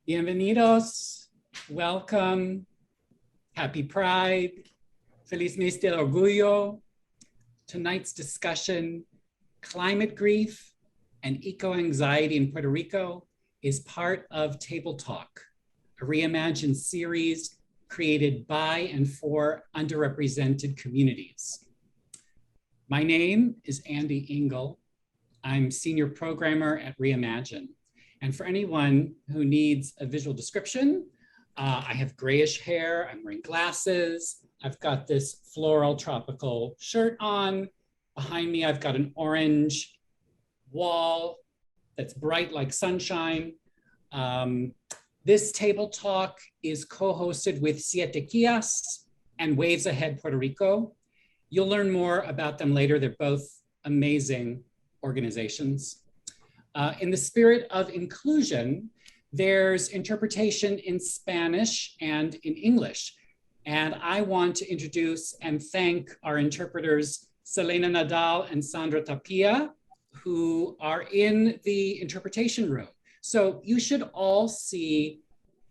Bienvenidos, welcome, happy Pride, Feliz Mes del Orgullo. Tonight's discussion, climate grief and eco-anxiety in Puerto Rico, is part of Table Talk, a reimagined series created by and for underrepresented communities. My name is Andy Engel. I'm senior programmer at Reimagine. And for anyone who needs a visual description, I have grayish hair, I'm wearing glasses, I've got this floral tropical shirt on. Behind me, I've got an orange wall that's bright like sunshine. This Table Talk is co-hosted with Siete Quias and Waves Ahead Puerto Rico. You'll learn more about them later. They're both amazing organizations. In the spirit of inclusion, there's interpretation in Spanish and in English. And I want to introduce and thank our interpreters, Selena Nadal and Sandra Tapia, who are in the interpretation room. So you should all see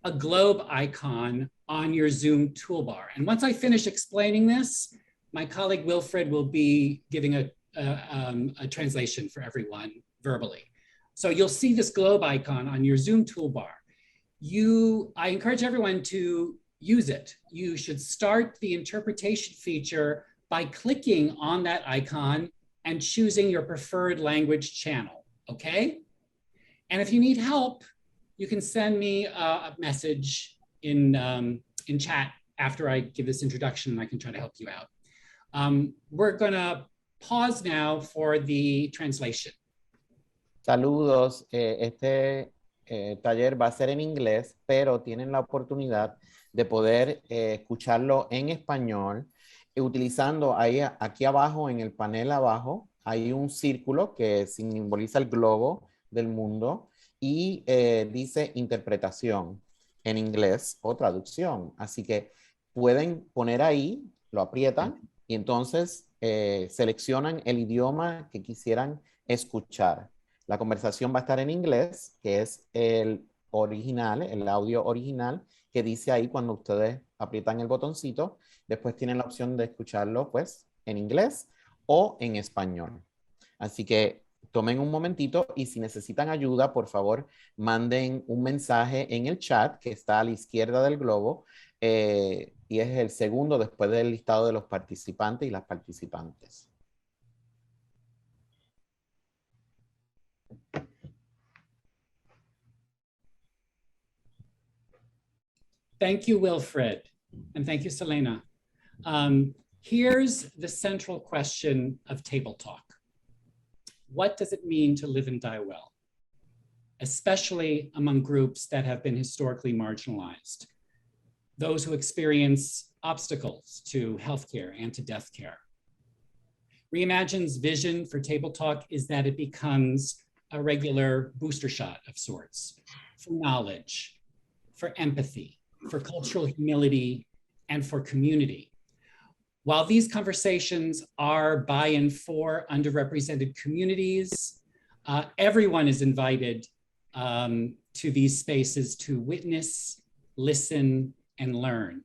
a globe icon on your Zoom toolbar. And once I finish explaining this, my colleague Wilfred will be giving a translation for everyone verbally. So you'll see this globe icon on your Zoom toolbar. I encourage everyone to use it. You should start the interpretation feature by clicking on that icon and choosing your preferred language channel, okay? And if you need help, you can send me a message in chat after I give this introduction and I can try to help you out. We're gonna pause now for the translation. Saludos, este taller va a ser en inglés, pero tienen la oportunidad de poder escucharlo en español utilizando ahí, aquí abajo en el panel abajo, hay un círculo que simboliza el globo del mundo y dice interpretación en inglés o traducción. Así que pueden poner ahí, lo aprietan y entonces seleccionan el idioma que quisieran escuchar. La conversación va a estar en inglés, que es el original, el audio original, que dice ahí cuando ustedes aprietan el botoncito. Después tienen la opción de escucharlo pues en inglés o en español. Así que tomen un momentito y si necesitan ayuda, por favor, manden un mensaje en el chat que está a la izquierda del globo y es el segundo después del listado de los participantes y las participantes. Thank you, Wilfred, and thank you, Selena. Here's the central question of Table Talk. What does it mean to live and die well, especially among groups that have been historically marginalized, those who experience obstacles to healthcare and to death care? Reimagine's vision for Table Talk is that it becomes a regular booster shot of sorts for knowledge, for empathy, for cultural humility, and for community. While these conversations are by and for underrepresented communities, everyone is invited to these spaces to witness, listen, and learn.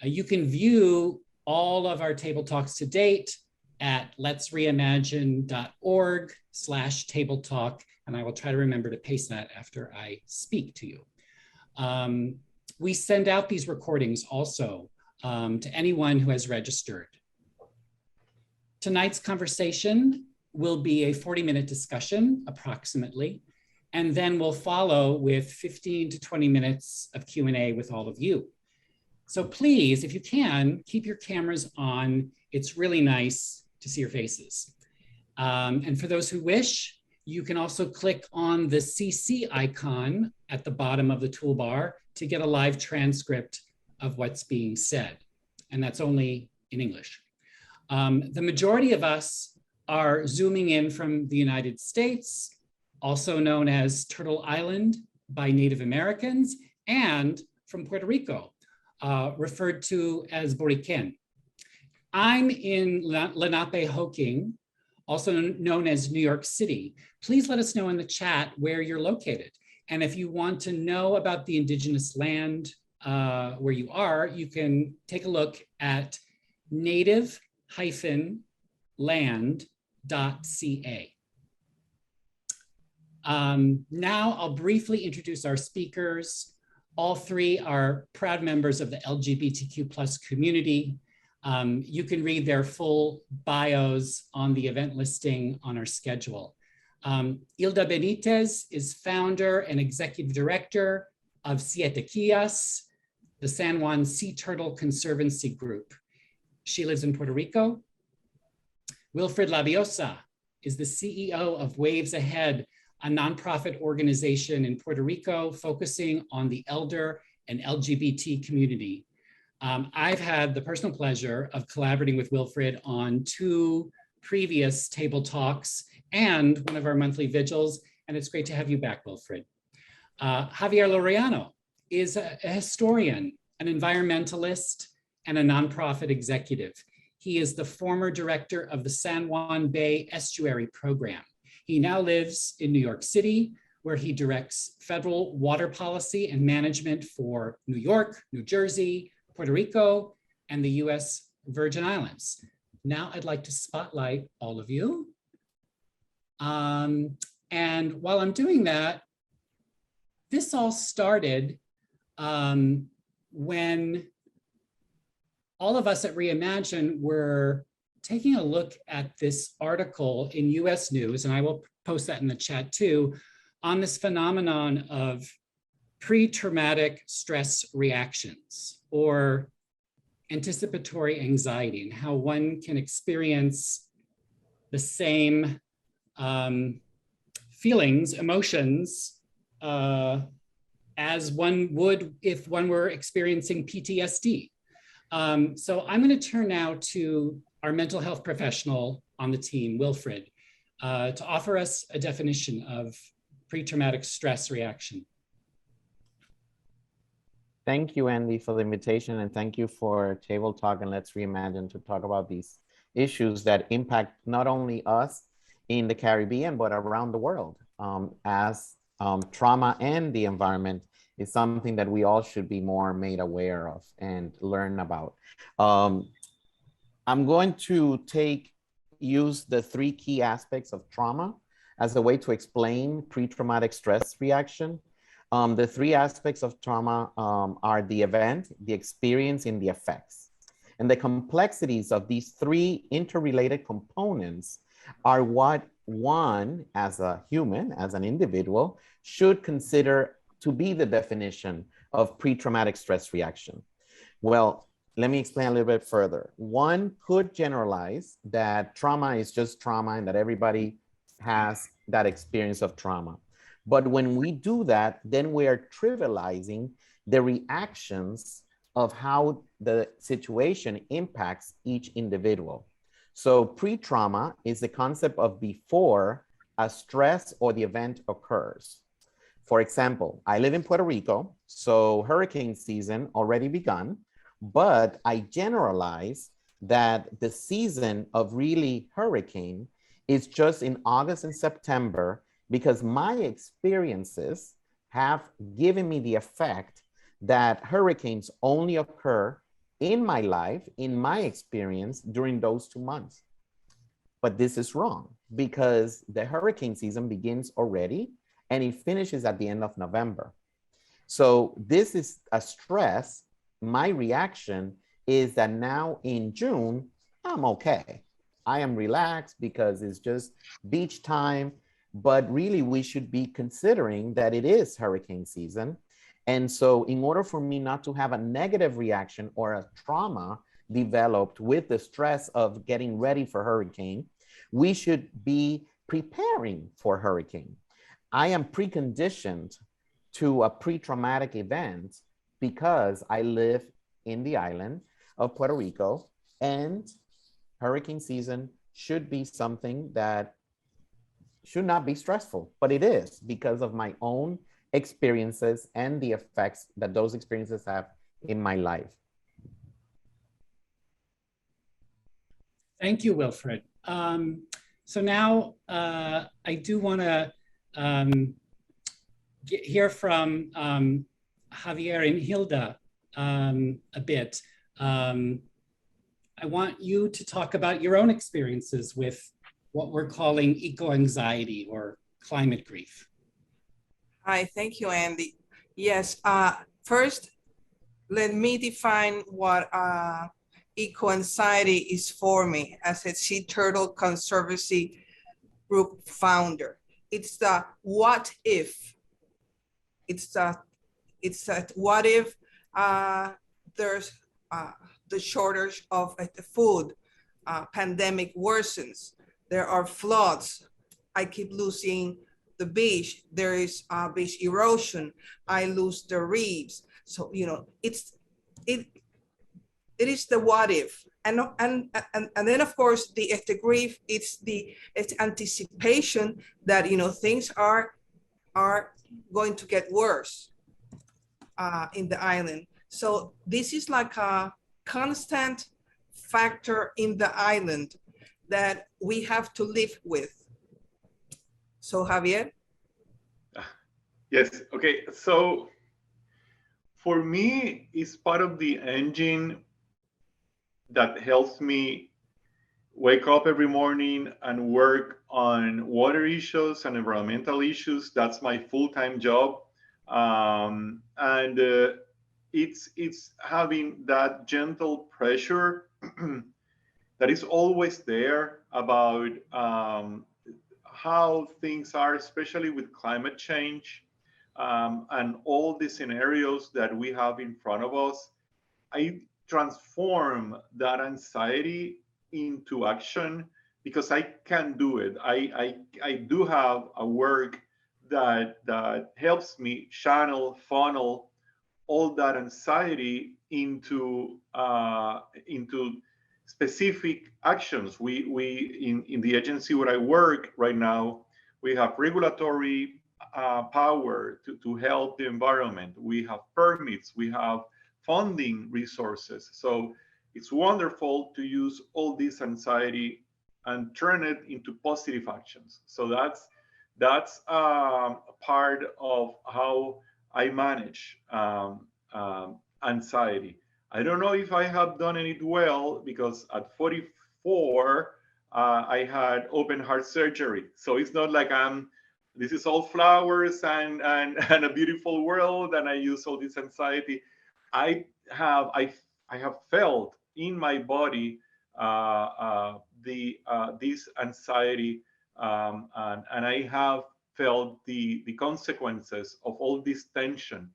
You can view all of our Table Talks to date at letsreimagine.org/tabletalk, and I will try to remember to paste that after I speak to you. We send out these recordings also to anyone who has registered. Tonight's conversation will be a 40-minute discussion, approximately, and then we'll follow with 15 to 20 minutes of Q&A with all of you. So please, if you can, keep your cameras on. It's really nice to see your faces. And for those who wish, you can also click on the CC icon at the bottom of the toolbar to get a live transcript of what's being said. And that's only in English. The majority of us are zooming in from the United States, also known as Turtle Island by Native Americans, and from Puerto Rico, referred to as Boriquen. I'm in Lenapehoking, also known as New York City. Please let us know in the chat where you're located. And if you want to know about the indigenous land where you are, you can take a look at native-land.ca. Now I'll briefly introduce our speakers. All three are proud members of the LGBTQ+ community. You can read their full bios on the event listing on our schedule. Hilda Benitez is founder and executive director of Siete Quillas, the San Juan Sea Turtle Conservancy Group. She lives in Puerto Rico. Wilfred Labiosa is the CEO of Waves Ahead, a nonprofit organization in Puerto Rico focusing on the elder and LGBT community. I've had the personal pleasure of collaborating with Wilfred on 2 previous table talks and one of our monthly vigils, and it's great to have you back, Wilfred. Javier Laureano is a historian, an environmentalist, and a nonprofit executive. He is the former director of the San Juan Bay Estuary Program. He now lives in New York City, where he directs federal water policy and management for New York, New Jersey, Puerto Rico, and the US Virgin Islands. Now I'd like to spotlight all of you. And while I'm doing that, this all started when all of us at Reimagine were taking a look at this article in US News, and I will post that in the chat too, on this phenomenon of pre-traumatic stress reactions or anticipatory anxiety, and how one can experience the same feelings, emotions, as one would if one were experiencing PTSD. So I'm going to turn now to our mental health professional on the team, Wilfred, to offer us a definition of pre-traumatic stress reaction. Thank you, Andy, for the invitation, and thank you for Table Talk and Let's Reimagine to talk about these issues that impact not only us in the Caribbean, but around the world, as trauma and the environment is something that we all should be more made aware of and learn about. I'm going to use the 3 key aspects of trauma as a way to explain pre-traumatic stress reaction. The 3 aspects of trauma are the event, the experience, and the effects. And the complexities of these 3 interrelated components are what one, as a human, as an individual, should consider to be the definition of pre-traumatic stress reaction. Well, let me explain a little bit further. One could generalize that trauma is just trauma and that everybody has that experience of trauma. But when we do that, then we are trivializing the reactions of how the situation impacts each individual. So pre-trauma is the concept of before a stress or the event occurs. For example, I live in Puerto Rico, so hurricane season already begun, but I generalize that the season of really hurricane is just in August and September, because my experiences have given me the effect that hurricanes only occur in my life, in my experience, during those 2 months. But this is wrong, because the hurricane season begins already and it finishes at the end of November. So this is a stress. My reaction is that now in June, I'm okay. I am relaxed because it's just beach time, but really we should be considering that it is hurricane season. And so in order for me not to have a negative reaction or a trauma developed with the stress of getting ready for hurricane, we should be preparing for hurricane. I am preconditioned to a pre-traumatic event because I live in the island of Puerto Rico, and hurricane season should be something that should not be stressful, but it is because of my own experiences and the effects that those experiences have in my life. Thank you, Wilfred. So now I do want to hear from Javier and Hilda a bit. I want you to talk about your own experiences with what we're calling eco-anxiety or climate grief. Hi, thank you, Andy. Yes, first, let me define what eco-anxiety is for me as a sea turtle conservancy group founder. It's the what if. It's a what if there's the shortage of the food, pandemic worsens, there are floods, I keep losing the beach, there is beach erosion, I lose the reefs. So, you know, it is the what if. And then of course the grief, it's anticipation that, you know, things are going to get worse in the island. So this is like a constant factor in the island that we have to live with. So Javier? Yes, okay, so for me, it's part of the engine that helps me wake up every morning and work on water issues and environmental issues. That's my full-time job. It's having that gentle pressure that is always there about how things are, especially with climate change and all the scenarios that we have in front of us. I transform that anxiety into action because I can do it. I do have a work that helps me funnel all that anxiety into specific actions. We in the agency where I work right now, we have regulatory power to help the environment. We have permits, we have funding resources. So it's wonderful to use all this anxiety and turn it into positive actions. So that's part of how I manage anxiety. I don't know if I have done it well because at 44, I had open heart surgery. So it's not like this is all flowers and a beautiful world and I use all this anxiety. I have felt in my body this anxiety, and I have felt the consequences of all this tension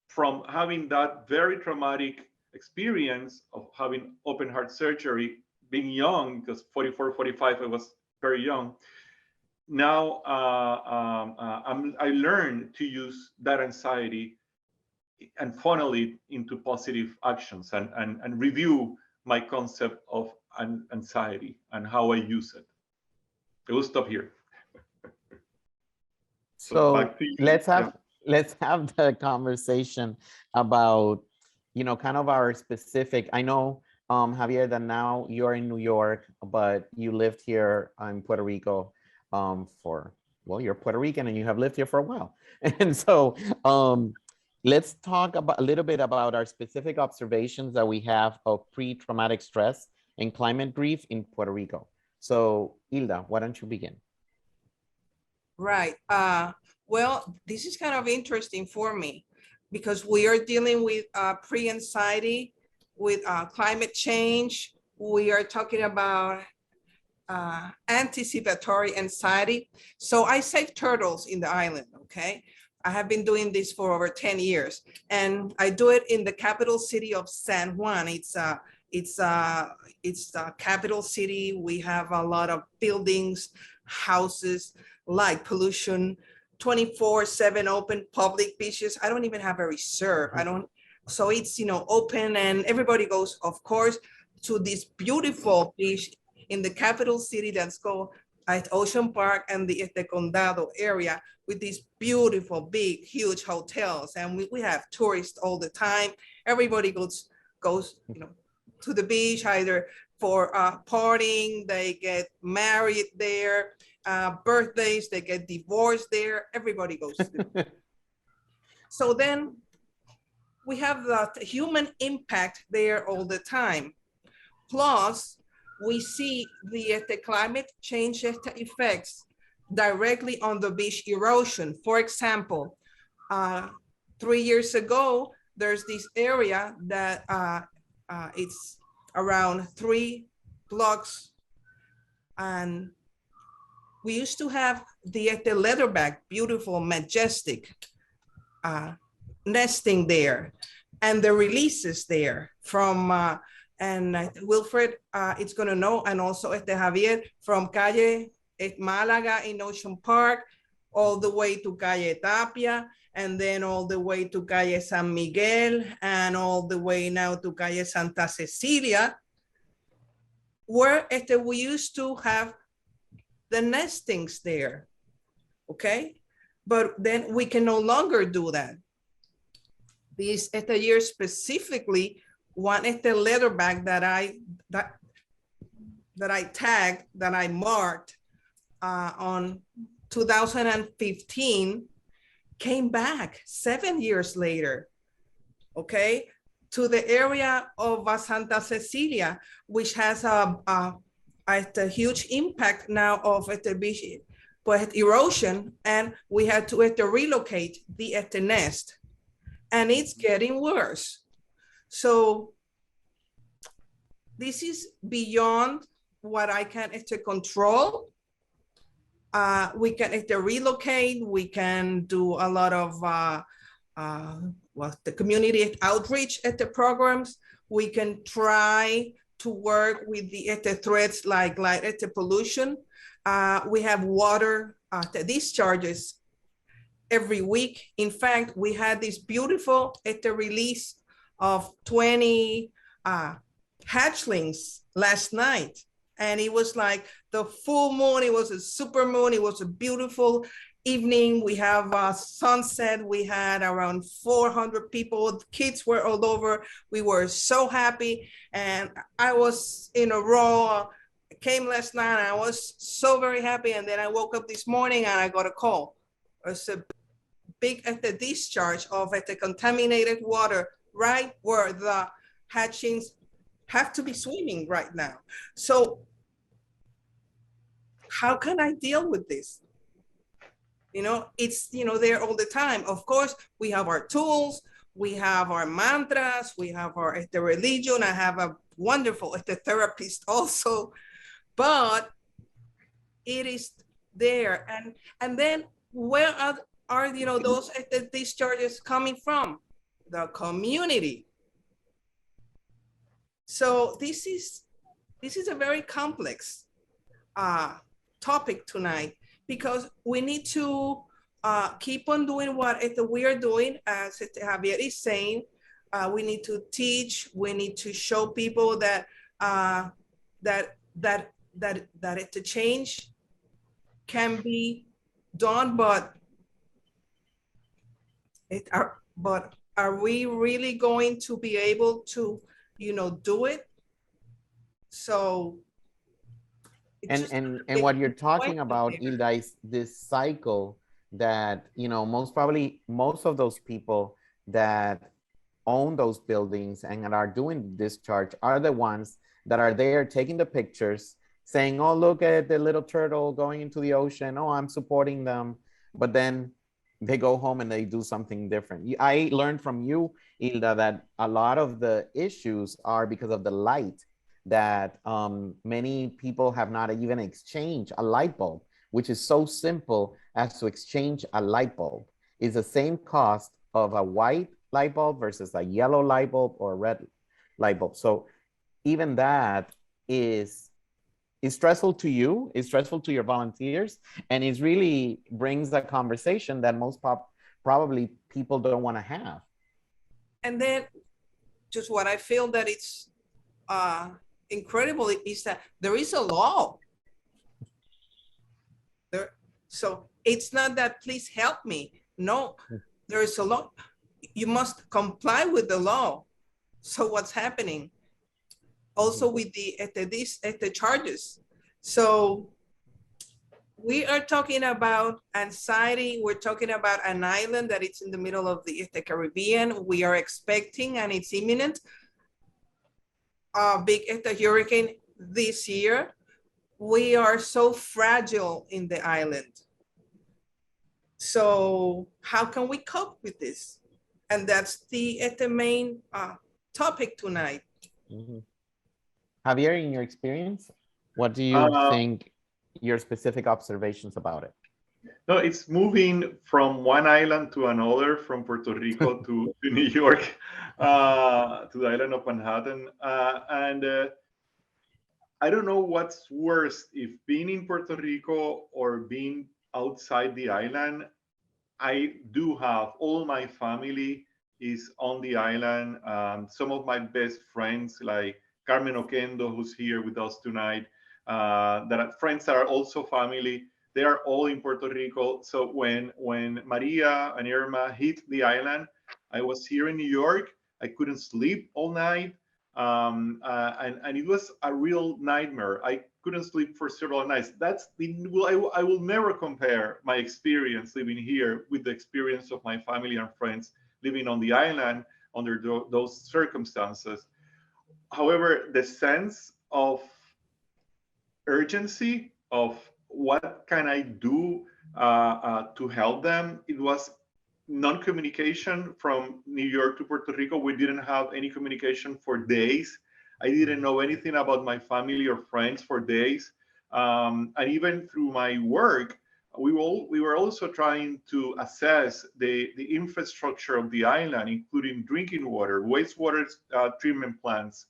from having that very traumatic experience of having open heart surgery, being young, because 44, 45, I was very young. Now I learned to use that anxiety and funnel it into positive actions and review my concept of anxiety and how I use it. I will stop here. So back to you. let's have the conversation about, you know, kind of our specific. I know, Javier, that now you're in New York, but you lived here in Puerto Rico you're Puerto Rican and you have lived here for a while. And so let's talk about a little bit about our specific observations that we have of pre-traumatic stress and climate grief in Puerto Rico. So Hilda, why don't you begin? Right. Well, this is kind of interesting for me because we are dealing with pre-anxiety, with climate change. We are talking about anticipatory anxiety. So I save turtles in the island, okay? I have been doing this for over 10 years and I do it in the capital city of San Juan. It's the capital city. We have a lot of buildings, houses, light pollution, 24/7 open public beaches. I don't even have a reserve. So it's, you know, open and everybody goes, of course, to this beautiful beach in the capital city that's called at Ocean Park and the Condado area with these beautiful, big, huge hotels. And we have tourists all the time. Everybody goes, you know, to the beach either for partying, they get married there. birthdays, they get divorced there, everybody goes there. So then we have that human impact there all the time. Plus, we see the climate change effects directly on the beach erosion. For example, 3 years ago, there's this area that it's around 3 blocks, and we used to have the leatherback, beautiful, majestic nesting there, and the releases there from and Wilfred, it's gonna know, and also Javier, from Calle Málaga in Ocean Park, all the way to Calle Tapia, and then all the way to Calle San Miguel, and all the way now to Calle Santa Cecilia, where we used to have the nestings there, okay? But then we can no longer do that. This year specifically, one leatherback that I tagged, that I marked on 2015, came back 7 years later, okay, to the area of Santa Cecilia, which has a huge impact now of the beach erosion, and we had to relocate the nest, and it's getting worse. So this is beyond what I can control. We can relocate, we can do a lot of the community outreach programs. We can try to work with the threats like pollution. We have water discharges every week. In fact, we had this beautiful release of 20 hatchlings last night. And it was like the full moon, it was a super moon, it was a beautiful evening. We have a sunset, we had around 400 people, kids were all over. We were so happy. And I was in a row, came last night, and I was so very happy. And then I woke up this morning and I got a call. It's a big discharge of the contaminated water right where the hatchings have to be swimming right now. So how can I deal with this? You know, it's, you know, there all the time. Of course, we have our tools, we have our mantras, we have our religion. I have a wonderful therapist also, but it is there. And then where are you know, those discharges coming from? The community. So this is a very complex topic tonight, because we need to keep on doing what we are doing, as Javier is saying. We need to teach. We need to show people that the change can be done, but are we really going to be able to, you know, do it? So. And what you're talking about, Hilda, is this cycle that, you know, most of those people that own those buildings and are doing discharge are the ones that are there taking the pictures, saying, oh, look at the little turtle going into the ocean. Oh, I'm supporting them. But then they go home and they do something different. I learned from you, Hilda, that a lot of the issues are because of the light, that many people have not even exchanged a light bulb, which is so simple as to exchange a light bulb. It's the same cost of a white light bulb versus a yellow light bulb or a red light bulb. So even that is stressful to you, it's stressful to your volunteers, and it really brings a conversation that most probably people don't want to have. And then just what I feel that it's incredible is that there is a law. So it's not that please help me. No, there is a law. You must comply with the law. So what's happening? Also with the charges. So we are talking about anxiety. We're talking about an island that it's in the middle of the Caribbean. We are expecting, and it's imminent, a big hurricane this year. We are so fragile in the island. So how can we cope with this? And that's the main topic tonight. Mm-hmm. Javier, in your experience, what do you think your specific observations about it? No, it's moving from one island to another, from Puerto Rico to New York, to the island of Manhattan. I don't know what's worse, if being in Puerto Rico or being outside the island. I do have all my family is on the island. Some of my best friends, like Carmen Oquendo, who's here with us tonight, that are friends that are also family. They are all in Puerto Rico. So when Maria and Irma hit the island, I was here in New York. I couldn't sleep all night. And it was a real nightmare. I couldn't sleep for several nights. I will never compare my experience living here with the experience of my family and friends living on the island under those circumstances. However, the sense of urgency of what can I do to help them, it was non-communication from New York to Puerto Rico. We didn't have any communication for days. I didn't know anything about my family or friends for days. And even through my work, we were also trying to assess the infrastructure of the island, including drinking water, wastewater treatment plants,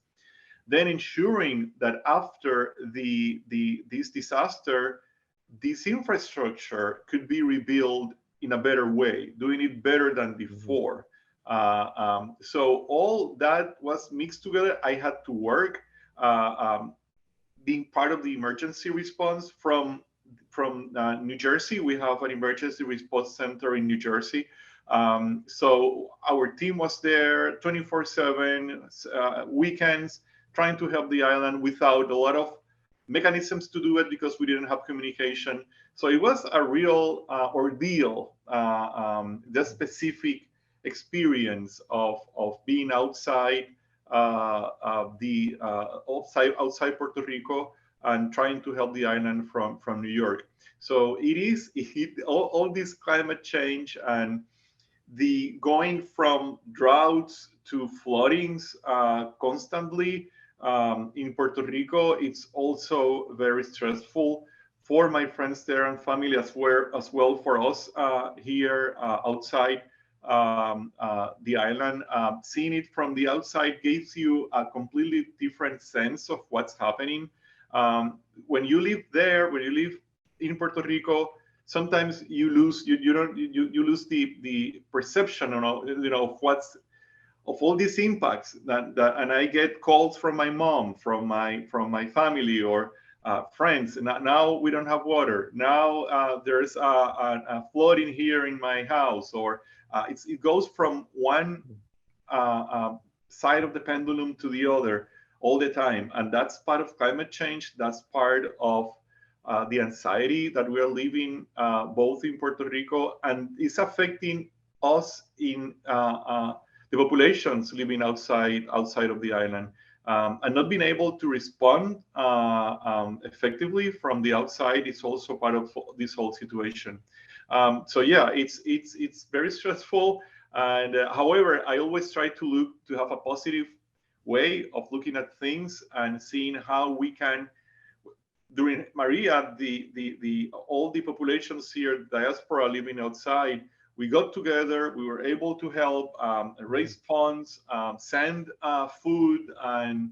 then ensuring that after this disaster, this infrastructure could be rebuilt in a better way, doing it better than before. So all that was mixed together. I had to work, being part of the emergency response from New Jersey. We have an emergency response center in New Jersey. So our team was there 24/7, weekends, trying to help the island without a lot of mechanisms to do it because we didn't have communication. So it was a real ordeal, the specific experience of being outside outside Puerto Rico and trying to help the island from New York. So all this climate change and the going from droughts to floodings constantly in Puerto Rico, it's also very stressful for my friends there and family as well for us here outside the island. Seeing it from the outside gives you a completely different sense of what's happening. When you live there, when you live in Puerto Rico, sometimes you lose you lose the perception of what's of all these impacts that and I get calls from my mom, from my family or friends. Now we don't have water. Now there's a flooding here in my house, or it goes from one side of the pendulum to the other all the time, and that's part of climate change. That's part of the anxiety that we are living both in Puerto Rico, and it's affecting us in the populations living outside of the island, and not being able to respond effectively from the outside is also part of this whole situation. So yeah, it's very stressful. And however, I always try to have a positive way of looking at things and seeing how we can. During Maria, all the populations here, diaspora living outside, we got together. We were able to help raise funds, send food and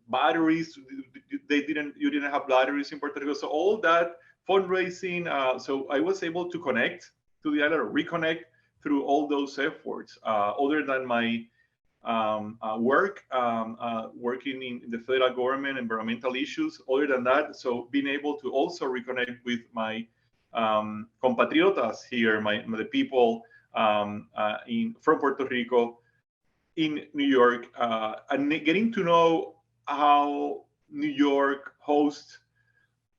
batteries. You didn't have batteries in Puerto Rico, so all that fundraising. So I was able to connect to the island, or reconnect through all those efforts. Other than my work, working in the federal government, environmental issues. Other than that, so being able to also reconnect with my compatriotas here, the people from Puerto Rico in New York, and getting to know how New York hosts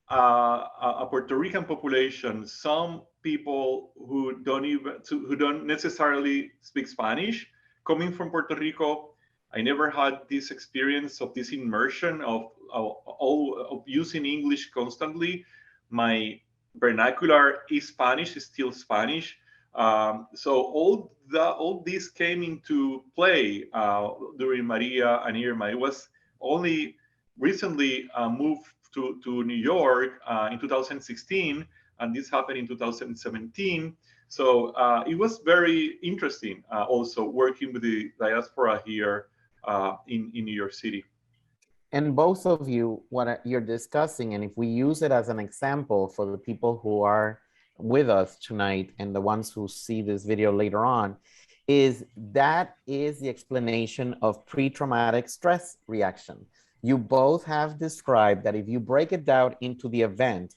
a Puerto Rican population, some people who don't necessarily speak Spanish coming from Puerto Rico. I never had this experience of this immersion of using English constantly. My vernacular is Spanish, is still Spanish. So all this came into play during Maria and Irma. It was only recently moved to New York in 2016, and this happened in 2017. So it was very interesting also working with the diaspora here in New York City. And both of you, what you're discussing, and if we use it as an example for the people who are with us tonight and the ones who see this video later on, is that is the explanation of pre-traumatic stress reaction. You both have described that if you break it down into the event,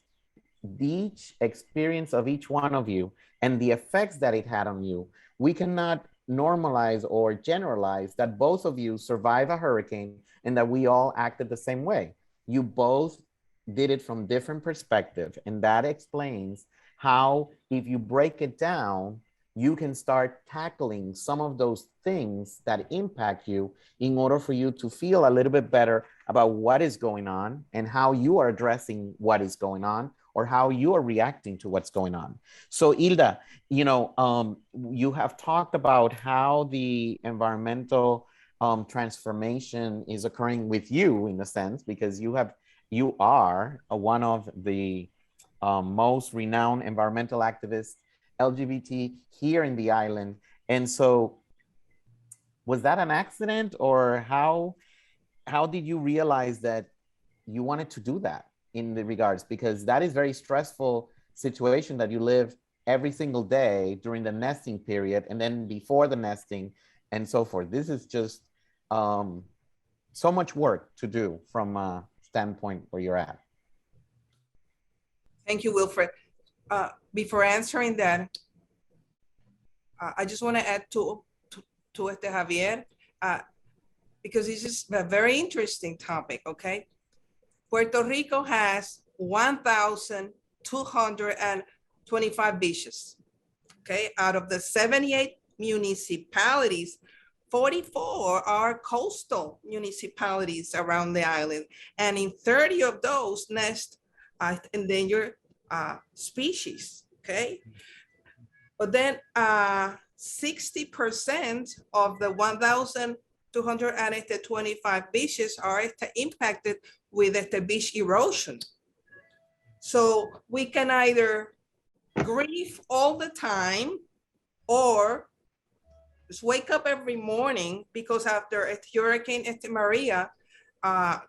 each experience of each one of you and the effects that it had on you, we cannot normalize or generalize that both of you survive a hurricane and that we all acted the same way. You both did it from different perspectives, and that explains how, if you break it down, you can start tackling some of those things that impact you in order for you to feel a little bit better about what is going on and how you are addressing what is going on or how you are reacting to what's going on. So Hilda, you have talked about how the environmental transformation is occurring with you in a sense, because you are one of the most renowned environmental activists, LGBT, here in the island. And so was that an accident, or how did you realize that you wanted to do that in the regards? Because that is very stressful situation that you live every single day during the nesting period and then before the nesting and so forth. This is just so much work to do from a standpoint where you're at. Thank you, Wilfred. Before answering that, I just want to add to Javier, because this is a very interesting topic, okay? Puerto Rico has 1,225 beaches, okay? Out of the 78 municipalities, 44 are coastal municipalities around the island. And in 30 of those nest endangered species, okay? But then 60% of the 1,225 beaches are impacted with the beach erosion. So we can either grieve all the time or just wake up every morning, because after a Hurricane Maria, a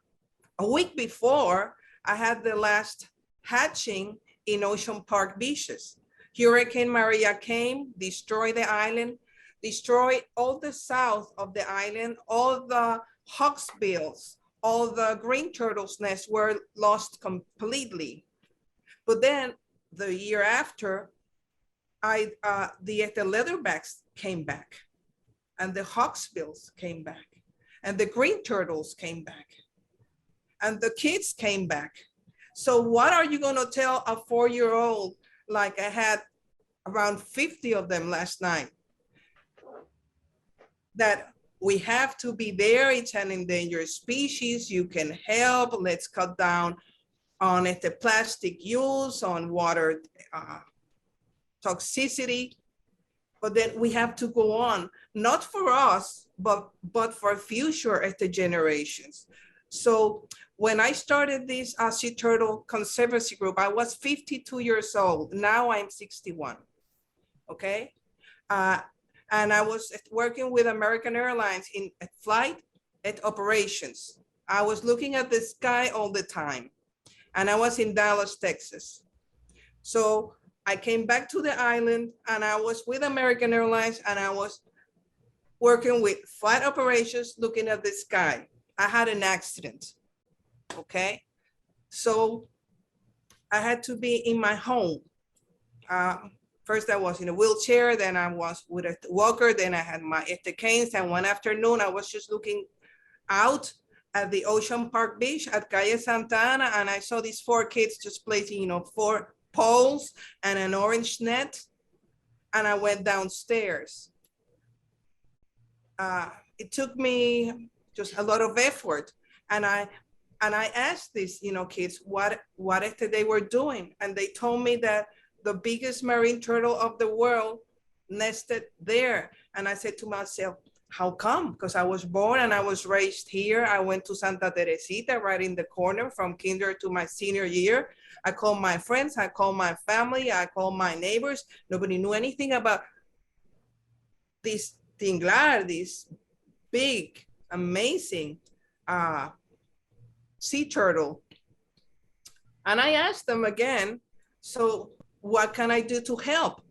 week before, I had the last hatching in Ocean Park beaches. Hurricane Maria came, destroyed the island, destroyed all the south of the island, all the hawksbills, all the green turtles' nests were lost completely. But then the year after, the leatherbacks came back, and the hawksbills came back, and the green turtles came back, and the kids came back. So what are you going to tell a 4-year-old, like I had around 50 of them last night, that we have to be there, it's an endangered species, you can help, let's cut down on the plastic use, on water toxicity, but then we have to go on, not for us, but for future generations. So when I started this Sea Turtle Conservancy Group, I was 52 years old. Now I'm 61, okay? And I was working with American Airlines in flight operations. I was looking at the sky all the time. And I was in Dallas, Texas. So I came back to the island and I was with American Airlines and I was working with flight operations, looking at the sky. I had an accident, okay? So I had to be in my home. First I was in a wheelchair, then I was with a walker, then I had my canes, and one afternoon I was just looking out at the Ocean Park Beach at Calle Santa Ana, and I saw these 4 kids just placing, you know, 4 poles and an orange net, and I went downstairs. It took me just a lot of effort, and I asked these, you know, kids what they were doing, and they told me that the biggest marine turtle of the world nested there. And I said to myself, how come? Because I was born and I was raised here. I went to Santa Teresita, right in the corner from kinder to my senior year. I called my friends, I called my family, I called my neighbors. Nobody knew anything about this tinglar, this big, amazing sea turtle. And I asked them again, so what can I do to help?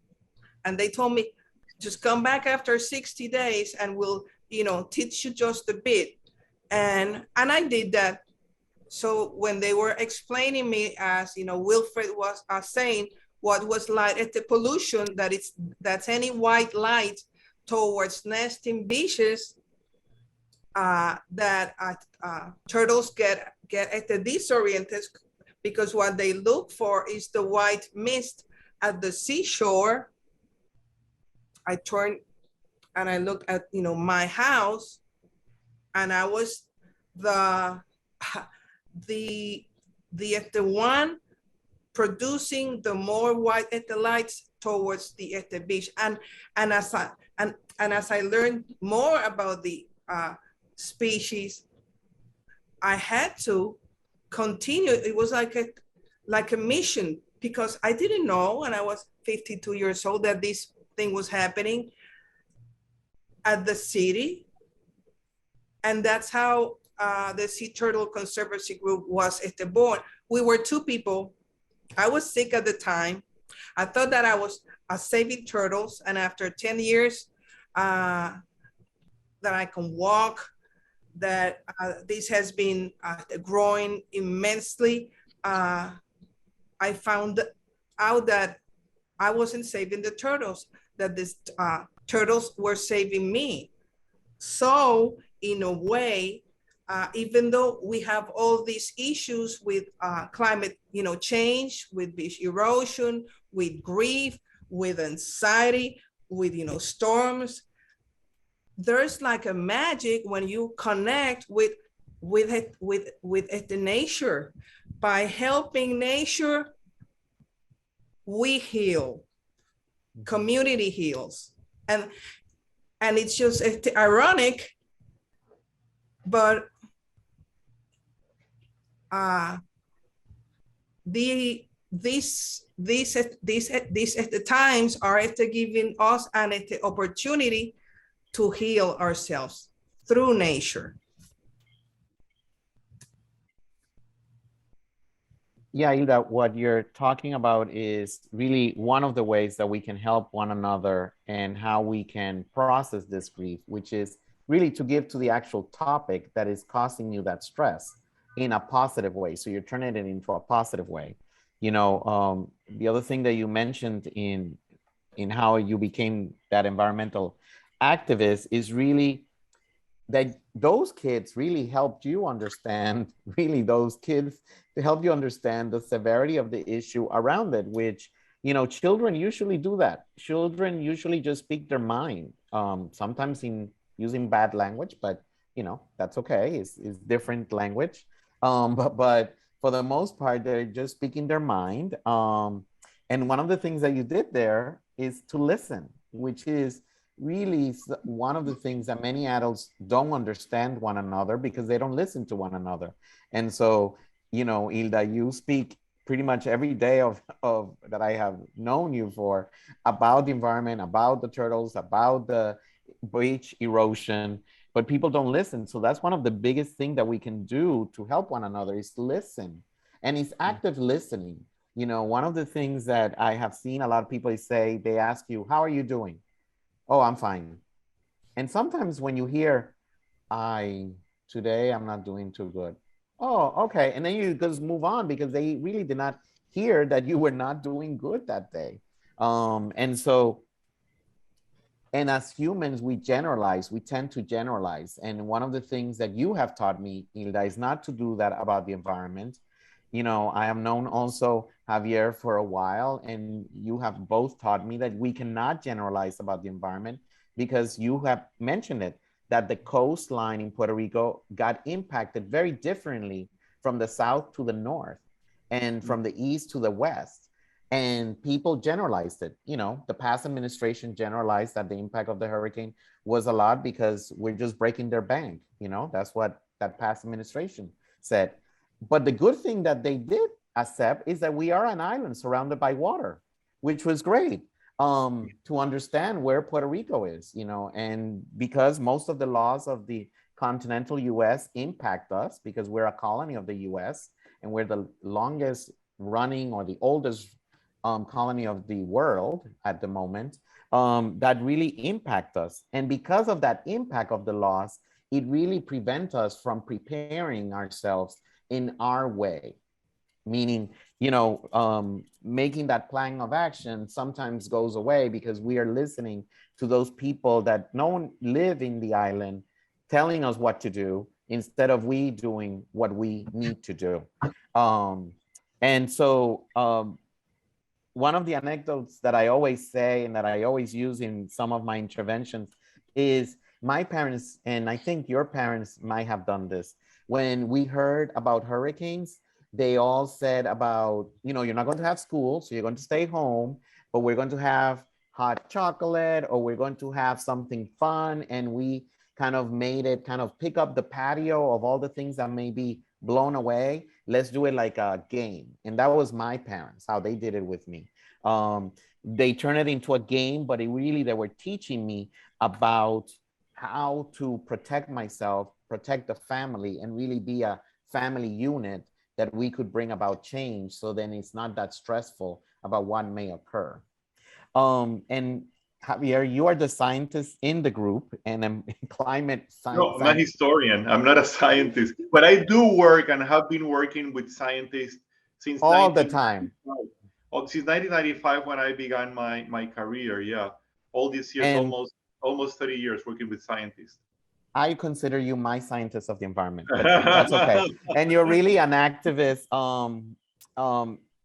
And they told me, just come back after 60 days and we'll, you know, teach you just a bit. And I did that. So when they were explaining me, as you know, Wilfred was saying, what was light at the pollution, that's any white light towards nesting beaches, that turtles get at the disoriented, because what they look for is the white mist at the seashore. I turned and I looked at, you know, my house, and I was the one producing the more white at the lights towards the at the beach. And as I learned more about the species, I had to continue. It was like a mission, because I didn't know, and I was 52 years old, that this thing was happening at the city. And that's how the Sea Turtle Conservancy Group was born. We were 2 people. I was sick at the time. I thought that I was saving turtles, and after 10 years that I can walk, that this has been growing immensely, I found out that I wasn't saving the turtles, that these turtles were saving me. So in a way, even though we have all these issues with climate, you know, change, with beach erosion, with grief, with anxiety, with, you know, storms, there's like a magic when you connect with the nature. By helping nature, we heal. Community heals. And it's just ironic, but these at the times are giving us an opportunity to heal ourselves through nature. Yeah, Hilda, what you're talking about is really one of the ways that we can help one another and how we can process this grief, which is really to give to the actual topic that is causing you that stress in a positive way. So you're turning it into a positive way. You know, the other thing that you mentioned in how you became that environmental activist is really that those kids really helped you understand, really those kids to help you understand the severity of the issue around it, which, you know, children usually do that. Children usually just speak their mind, sometimes in using bad language, but, you know, that's okay. It's different language. But for the most part, they're just speaking their mind. And one of the things that you did there is to listen, which is really one of the things that many adults don't understand one another because they don't listen to one another. And so, you know, Hilda, you speak pretty much every day of that I have known you for about the environment, about the turtles, about the beach erosion, but people don't listen. So that's one of the biggest things that we can do to help one another is listen. And it's active listening. You know, one of the things that I have seen a lot of people say, they ask you, how are you doing? Oh, I'm fine. And sometimes when you hear, today I'm not doing too good. Oh, okay. And then you just move on because they really did not hear that you were not doing good that day. And so And as humans, we generalize, we tend to generalize. And one of the things that you have taught me, Hilda, is not to do that about the environment. You know, I have known also Javier for a while, and you have both taught me that we cannot generalize about the environment, because you have mentioned it, that the coastline in Puerto Rico got impacted very differently from the south to the north and from the east to the west. And people generalized it. You know, the past administration generalized that the impact of the hurricane was a lot because we're just breaking their bank. You know, that's what that past administration said. But the good thing that they did accept is that we are an island surrounded by water, which was great, to understand where Puerto Rico is, you know, and because most of the laws of the continental US impact us because we're a colony of the US and we're the longest running or the oldest colony of the world at the moment, that really impact us. And because of that impact of the laws, it really prevents us from preparing ourselves in our way. Meaning, you know, making that plan of action sometimes goes away because we are listening to those people that don't live in the island telling us what to do instead of we doing what we need to do. And so one of the anecdotes that I always say and that I always use in some of my interventions is my parents, and I think your parents might have done this. When we heard about hurricanes, they all said about, you know, you're not going to have school, so you're going to stay home, but we're going to have hot chocolate or we're going to have something fun. And we kind of made it kind of pick up the patio of all the things that may be blown away. Let's do it like a game. And that was my parents, how they did it with me. They turned it into a game, but it really, they were teaching me about how to protect myself, protect the family, and really be a family unit that we could bring about change. So then it's not that stressful about what may occur. And Javier, you are the scientist in the group and I'm climate science. No, I'm a historian. I'm not a scientist, but I do work and have been working with scientists since all the time. Since 1995 when I began my career. Yeah, all these years, And almost 30 years working with scientists. I consider you my scientist of the environment, but that's okay. And you're really an activist.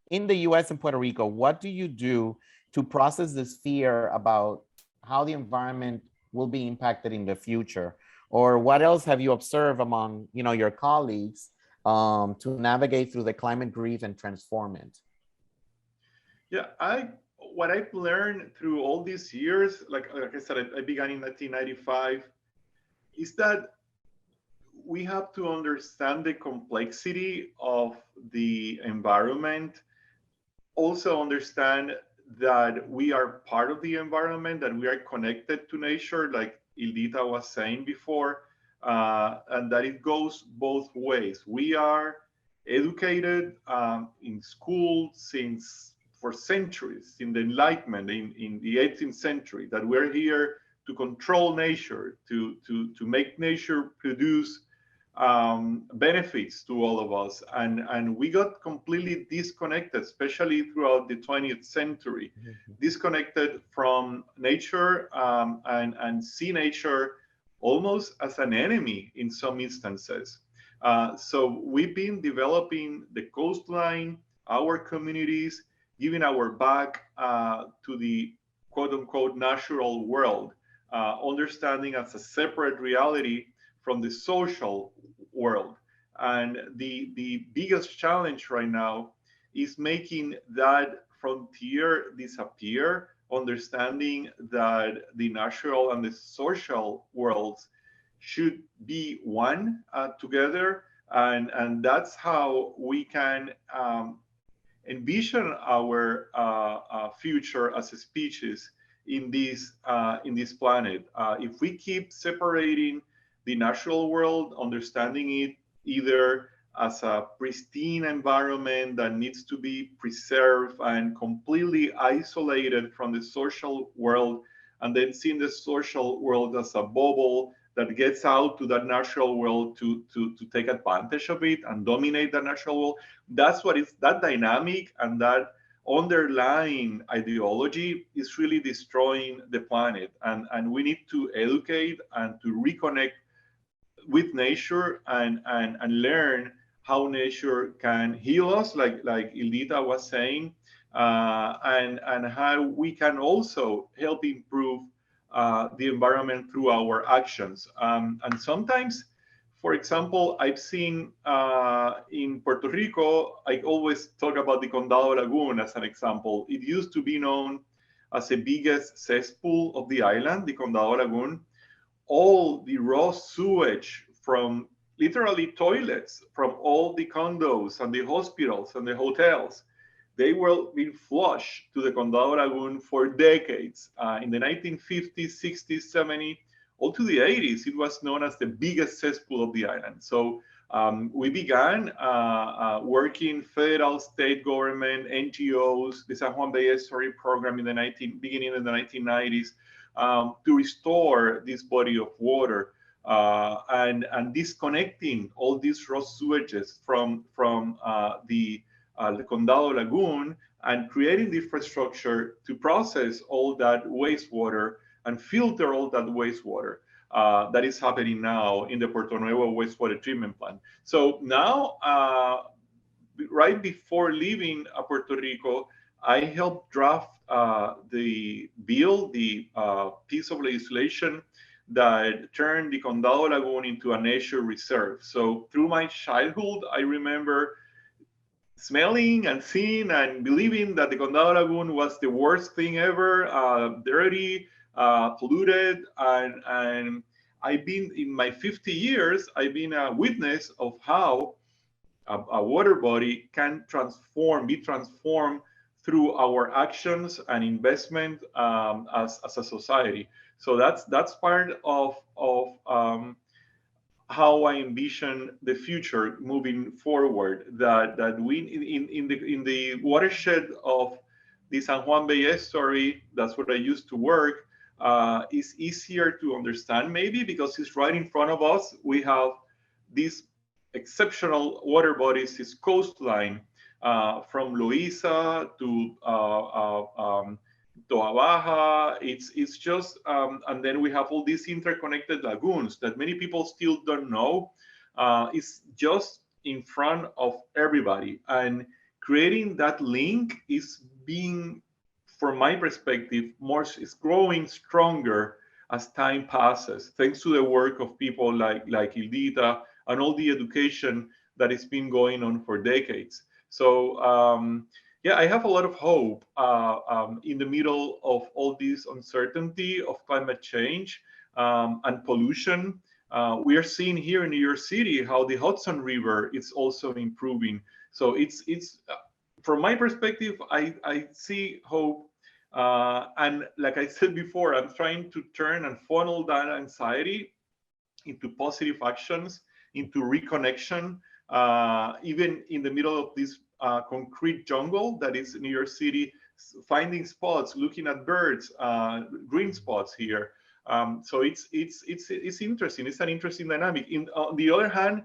In the US and Puerto Rico, what do you do to process this fear about how the environment will be impacted in the future? Or what else have you observed among, you know, your colleagues to navigate through the climate grief and transform it? Yeah, what I've learned through all these years, like I said, I began in 1995, is that we have to understand the complexity of the environment. Also understand that we are part of the environment, that we are connected to nature, like Ildita was saying before, and that it goes both ways. We are educated in school for centuries, in the Enlightenment, in the 18th century, that we're here to control nature, to make nature produce benefits to all of us. And we got completely disconnected, especially throughout the 20th century, disconnected from nature and see nature almost as an enemy in some instances. So we've been developing the coastline, our communities, giving our back to the quote unquote natural world, understanding as a separate reality from the social world. And the biggest challenge right now is making that frontier disappear, understanding that the natural and the social worlds should be one together. And that's how we can envision our future as a species in this planet. If we keep separating the natural world, understanding it either as a pristine environment that needs to be preserved and completely isolated from the social world, and then seeing the social world as a bubble that gets out to that natural world to take advantage of it and dominate the natural world. That's what it's, that dynamic and that underlying ideology is really destroying the planet. And we need to educate and to reconnect with nature and learn how nature can heal us, like Ildita was saying, and how we can also help improve the environment through our actions. And sometimes, for example, I've seen in Puerto Rico, I always talk about the Condado Lagoon as an example. It used to be known as the biggest cesspool of the island, the Condado Lagoon. All the raw sewage from literally toilets from all the condos and the hospitals and the hotels, they were being flushed to the Condado Lagoon for decades. In the 1950s, 60s, 70s, all to the 80s, it was known as the biggest cesspool of the island. So we began working federal, state government, NGOs, the San Juan Bay Estuary program in the beginning in the 1990s, to restore this body of water and disconnecting all these raw sewages from the Condado Lagoon, and creating the infrastructure to process all that wastewater and filter all that wastewater that is happening now in the Puerto Nuevo wastewater treatment plant. So now, right before leaving Puerto Rico, I helped draft the bill, the piece of legislation that turned the Condado Lagoon into a nature reserve. So through my childhood, I remember smelling and seeing and believing that the Condado Lagoon was the worst thing ever, dirty, polluted, and I've been, in my 50 years, I've been a witness of how a water body can be transformed through our actions and investment as a society. So that's part of how I envision the future moving forward. That we in the watershed of the San Juan Bay Estuary, that's where I used to work, is easier to understand maybe because it's right in front of us. We have these exceptional water bodies, this coastline from Loíza to Toa Baja. It's just, and then we have all these interconnected lagoons that many people still don't know. It's just in front of everybody, and creating that link is being, from my perspective, is growing stronger as time passes, thanks to the work of people like Ildita and all the education that has been going on for decades. So yeah, I have a lot of hope in the middle of all this uncertainty of climate change and pollution. We are seeing here in New York City how the Hudson River is also improving. So it's from my perspective, I see hope. And like I said before, I'm trying to turn and funnel that anxiety into positive actions, into reconnection, even in the middle of this concrete jungle that is New York City, finding spots, looking at birds, green spots here. So it's interesting. It's an interesting dynamic. On the other hand,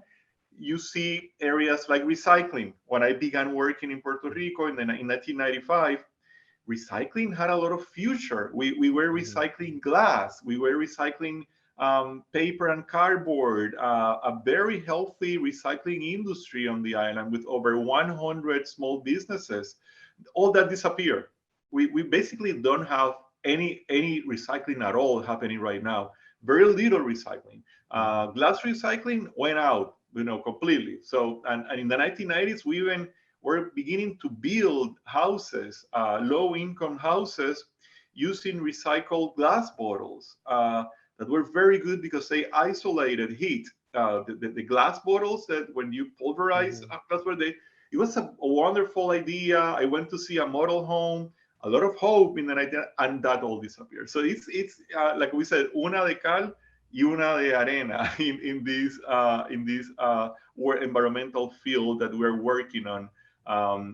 you see areas like recycling. When I began working in Puerto Rico in 1995, recycling had a lot of future. We were recycling glass. We were recycling paper and cardboard, a very healthy recycling industry on the island with over 100 small businesses. All that disappeared. We basically don't have any recycling at all happening right now. Very little recycling. Glass recycling went out, completely. So, and in the 1990s, we even were beginning to build houses, low-income houses, using recycled glass bottles. That were very good because they isolated heat. The glass bottles that when you pulverize, that's where it was a wonderful idea. I went to see a model home, a lot of hope in the night, and that all disappeared. So it's like we said, una de cal y una de arena in this environmental field that we're working on.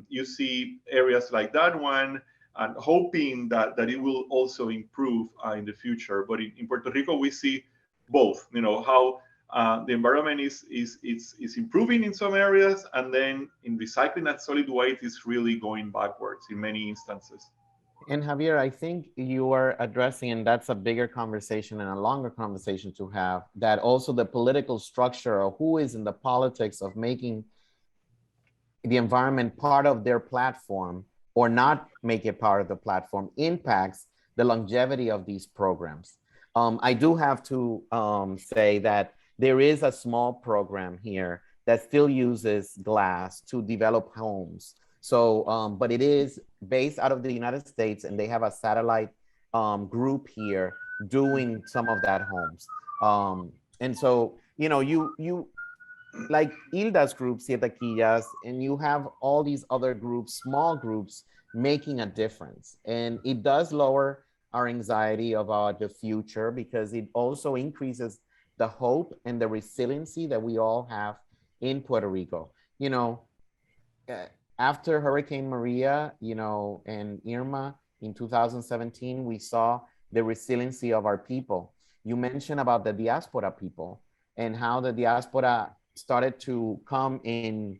You see areas like that one, and hoping that it will also improve in the future. But in Puerto Rico, we see both, how the environment is improving in some areas, and then in recycling at solid waste is really going backwards in many instances. And Javier, I think you are addressing, and that's a bigger conversation and a longer conversation to have, that also the political structure of who is in the politics of making the environment part of their platform or not make it part of the platform impacts the longevity of these programs. I do have to say that there is a small program here that still uses glass to develop homes. So, but it is based out of the United States, and they have a satellite group here doing some of that homes. And so, you know, you like Hilda's group, Siete Quillas, and you have all these other groups, small groups, making a difference. And it does lower our anxiety about the future because it also increases the hope and the resiliency that we all have in Puerto Rico. You know, after Hurricane Maria, you know, and Irma in 2017, we saw the resiliency of our people. You mentioned about the diaspora people and how the diaspora started to come in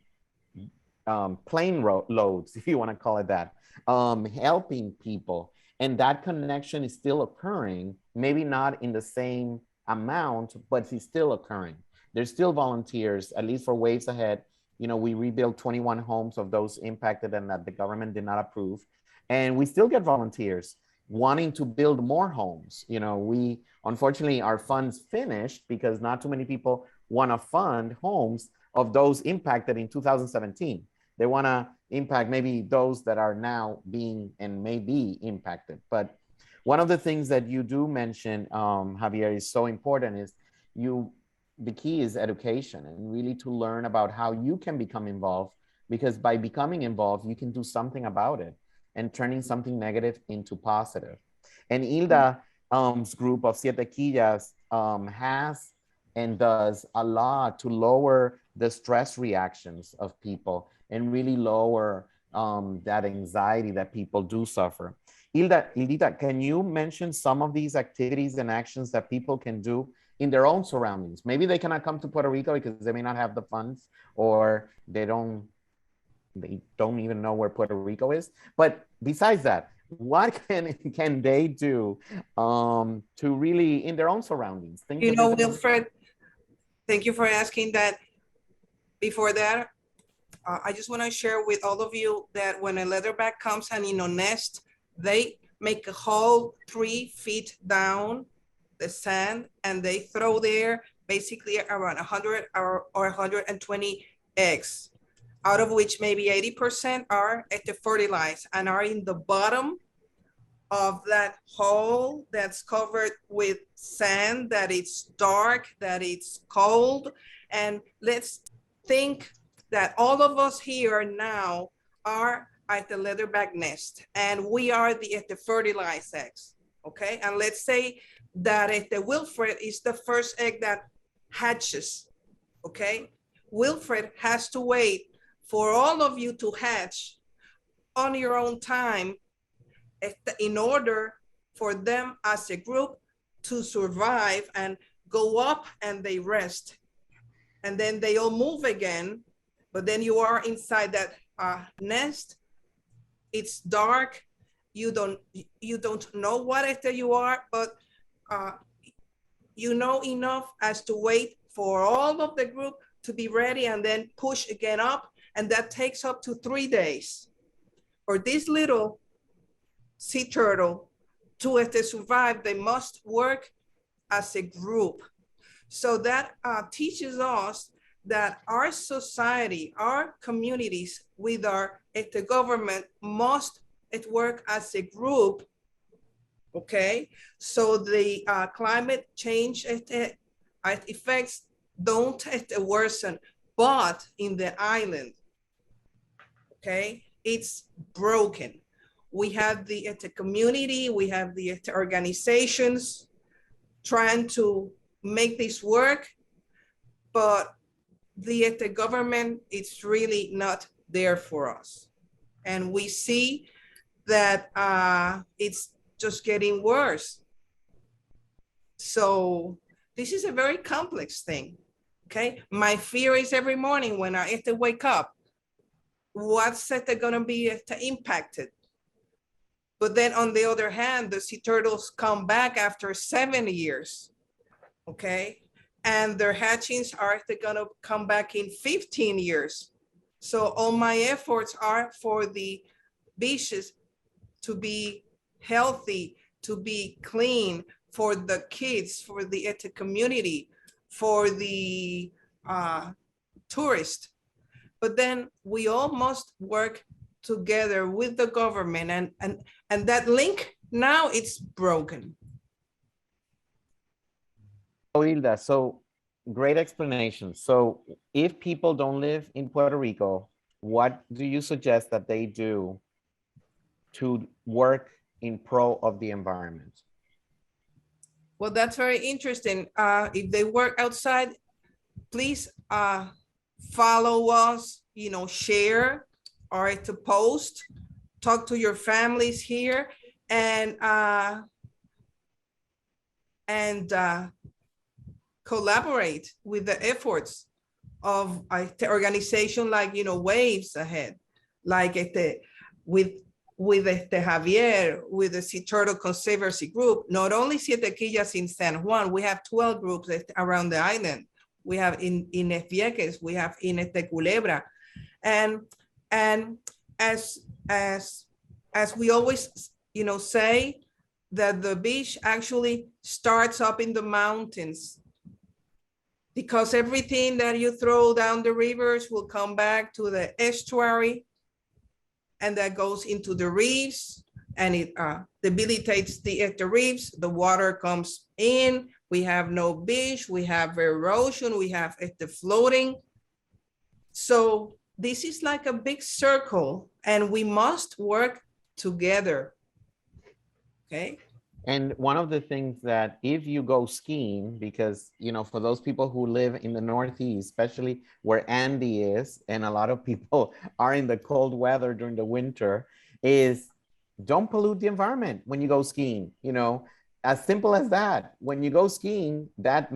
plane loads, if you want to call it that, helping people. And that connection is still occurring, maybe not in the same amount, but it's still occurring. There's still volunteers, at least for Waves Ahead. You know, we rebuilt 21 homes of those impacted and that the government did not approve. And we still get volunteers wanting to build more homes. You know, we, unfortunately, our funds finished because not too many people want to fund homes of those impacted in 2017. They want to impact maybe those that are now being and may be impacted. But one of the things that you do mention, Javier, is so important is the key is education and really to learn about how you can become involved, because by becoming involved, you can do something about it and turning something negative into positive. And Hilda's group of Siete Quillas has and does a lot to lower the stress reactions of people and really lower that anxiety that people do suffer. Hildita, can you mention some of these activities and actions that people can do in their own surroundings? Maybe they cannot come to Puerto Rico because they may not have the funds, or they don't even know where Puerto Rico is. But besides that, what can they do to really in their own surroundings? You know, Wilfred, thank you for asking that. Before that, I just want to share with all of you that when a leatherback comes and in a nest, they make a hole 3 feet down the sand, and they throw there basically around 100 or 120 eggs, out of which maybe 80% are fertilized and are in the bottom of that hole that's covered with sand, that it's dark, that it's cold. And let's think that all of us here now are at the leatherback nest, and we are the fertilized eggs, okay? And let's say that the Wilfred is the first egg that hatches, okay? Wilfred has to wait for all of you to hatch on your own time in order for them as a group to survive and go up, and they rest. And then they all move again, but then you are inside that nest. It's dark. You don't know what you are, but you know enough as to wait for all of the group to be ready and then push again up. And that takes up to 3 days for this little sea turtle to survive. They must work as a group. So that teaches us that our society, our communities with our government must work as a group, okay? So the climate change effects don't worsen, but in the island, okay, it's broken. We have the community, we have the organizations trying to make this work, but the government, it's really not there for us. And we see that it's just getting worse. So this is a very complex thing. Okay, my fear is every morning when I have to wake up, what's it gonna be impacted? But then on the other hand, the sea turtles come back after 7 years, okay? And their hatchings are gonna come back in 15 years. So all my efforts are for the beaches to be healthy, to be clean, for the kids, for the community, for the tourists. But then we all must work together with the government, and that link now it's broken. Hilda, so great explanation. So if people don't live in Puerto Rico, what do you suggest that they do to work in pro of the environment? Well, that's very interesting. If they work outside, please follow us, you know, share or to post, talk to your families here, and collaborate with the efforts of the organization like, you know, Waves Ahead, like with Javier, with the Sea Turtle Conservancy Group. Not only Siete Quillas in San Juan, we have 12 groups around the island. We have in Vieques, we have in Culebra. And as we always, you know, say, that the beach actually starts up in the mountains, because everything that you throw down the rivers will come back to the estuary, and that goes into the reefs, and it debilitates the reefs. The water comes in, we have no beach, we have erosion, we have the floating. So this is like a big circle, and we must work together. Okay. And one of the things that if you go skiing, because, you know, for those people who live in the Northeast, especially where Andy is, and a lot of people are in the cold weather during the winter, is don't pollute the environment when you go skiing. You know, as simple as that. When you go skiing, that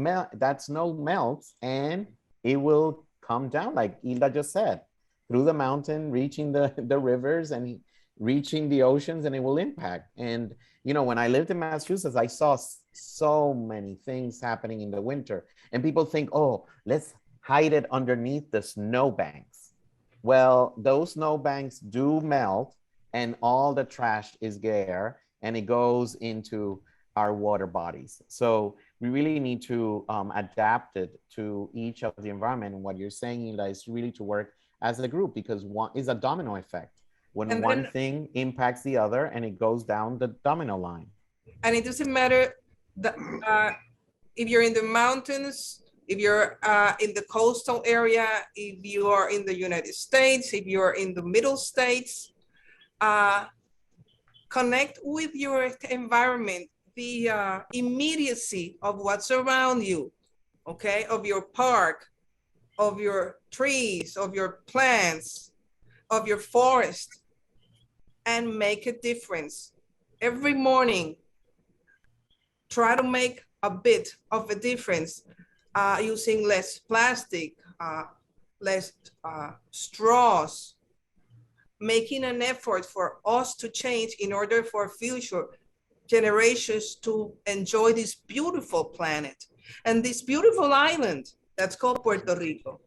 snow melts and it will come down, like Hilda just said, through the mountain, reaching the rivers and reaching the oceans, and it will impact. And you know, when I lived in Massachusetts, I saw so many things happening in the winter, and people think, oh, let's hide it underneath the snowbanks. Well, those snowbanks do melt, and all the trash is there, and it goes into our water bodies. So we really need to adapt it to each of the environment. And what you're saying, Hilda, is really to work as a group, because one is a domino effect. When one thing impacts the other, and it goes down the domino line. And it doesn't matter if you're in the mountains, if you're in the coastal area, if you are in the United States, if you're in the middle states, connect with your environment, the immediacy of what's around you, okay? Of your park, of your trees, of your plants, of your forest, and make a difference. Every morning, try to make a bit of a difference, using less plastic, less straws, making an effort for us to change in order for future generations to enjoy this beautiful planet and this beautiful island that's called Puerto Rico.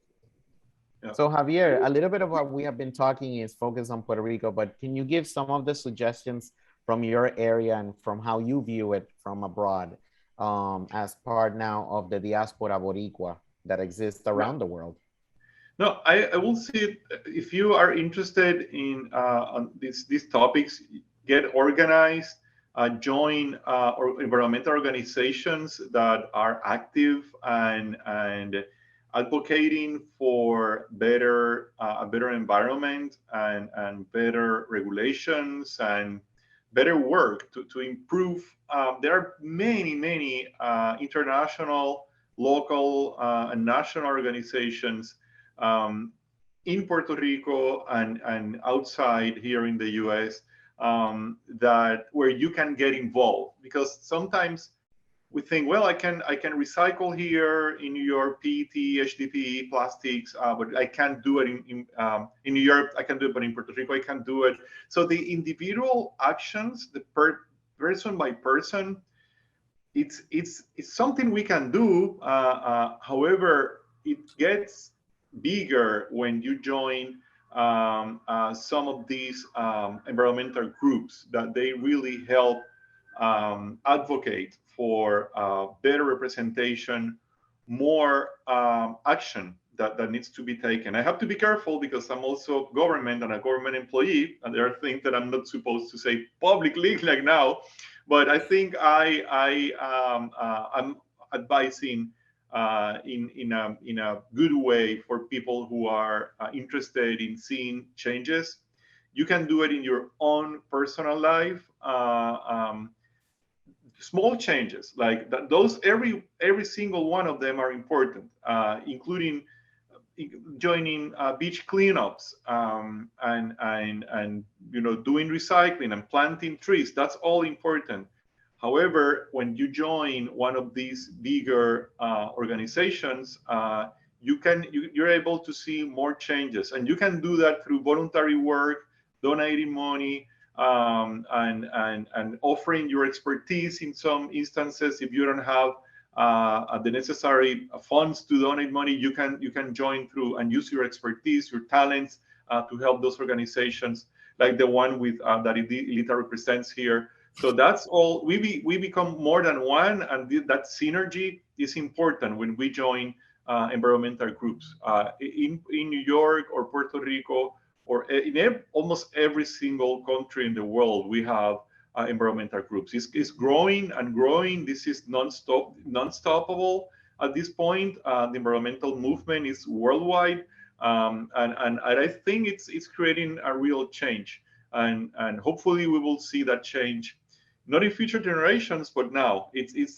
So Javier, a little bit of what we have been talking is focused on Puerto Rico, but can you give some of the suggestions from your area and from how you view it from abroad, as part now of the diaspora Boricua that exists around the world? No, I will say, if you are interested in on these topics, get organized, join environmental organizations that are active and advocating for better a better environment and better regulations and better work to improve. There are many international, local, and national organizations in Puerto Rico and outside here in the US, that where you can get involved, because sometimes we think, well, I can recycle here in New York, PET, HDPE, plastics, but I can't do it in New York. I can do it, but in Puerto Rico, I can't do it. So the individual actions, the person by person, it's something we can do. However, it gets bigger when you join some of these environmental groups that they really help advocate for better representation, more action that needs to be taken. I have to be careful because I'm also government and a government employee, and there are things that I'm not supposed to say publicly like now. But I think I'm advising in a good way for people who are interested in seeing changes. You can do it in your own personal life. Small changes like that, those every single one of them are important, including joining beach cleanups, and doing recycling and planting trees. That's all important. However, when you join one of these bigger organizations, you're able to see more changes, and you can do that through voluntary work, donating money, and offering your expertise in some instances. If you don't have the necessary funds to donate money, you can join through and use your expertise, your talents to help those organizations, like the one with that Elita represents here. So that's all. We become more than one, and that synergy is important when we join environmental groups in New York or Puerto Rico, or in almost every single country in the world. We have environmental groups. It's growing and growing. This is non-stoppable at this point. The environmental movement is worldwide, and I think it's creating a real change, and hopefully we will see that change, not in future generations, but now.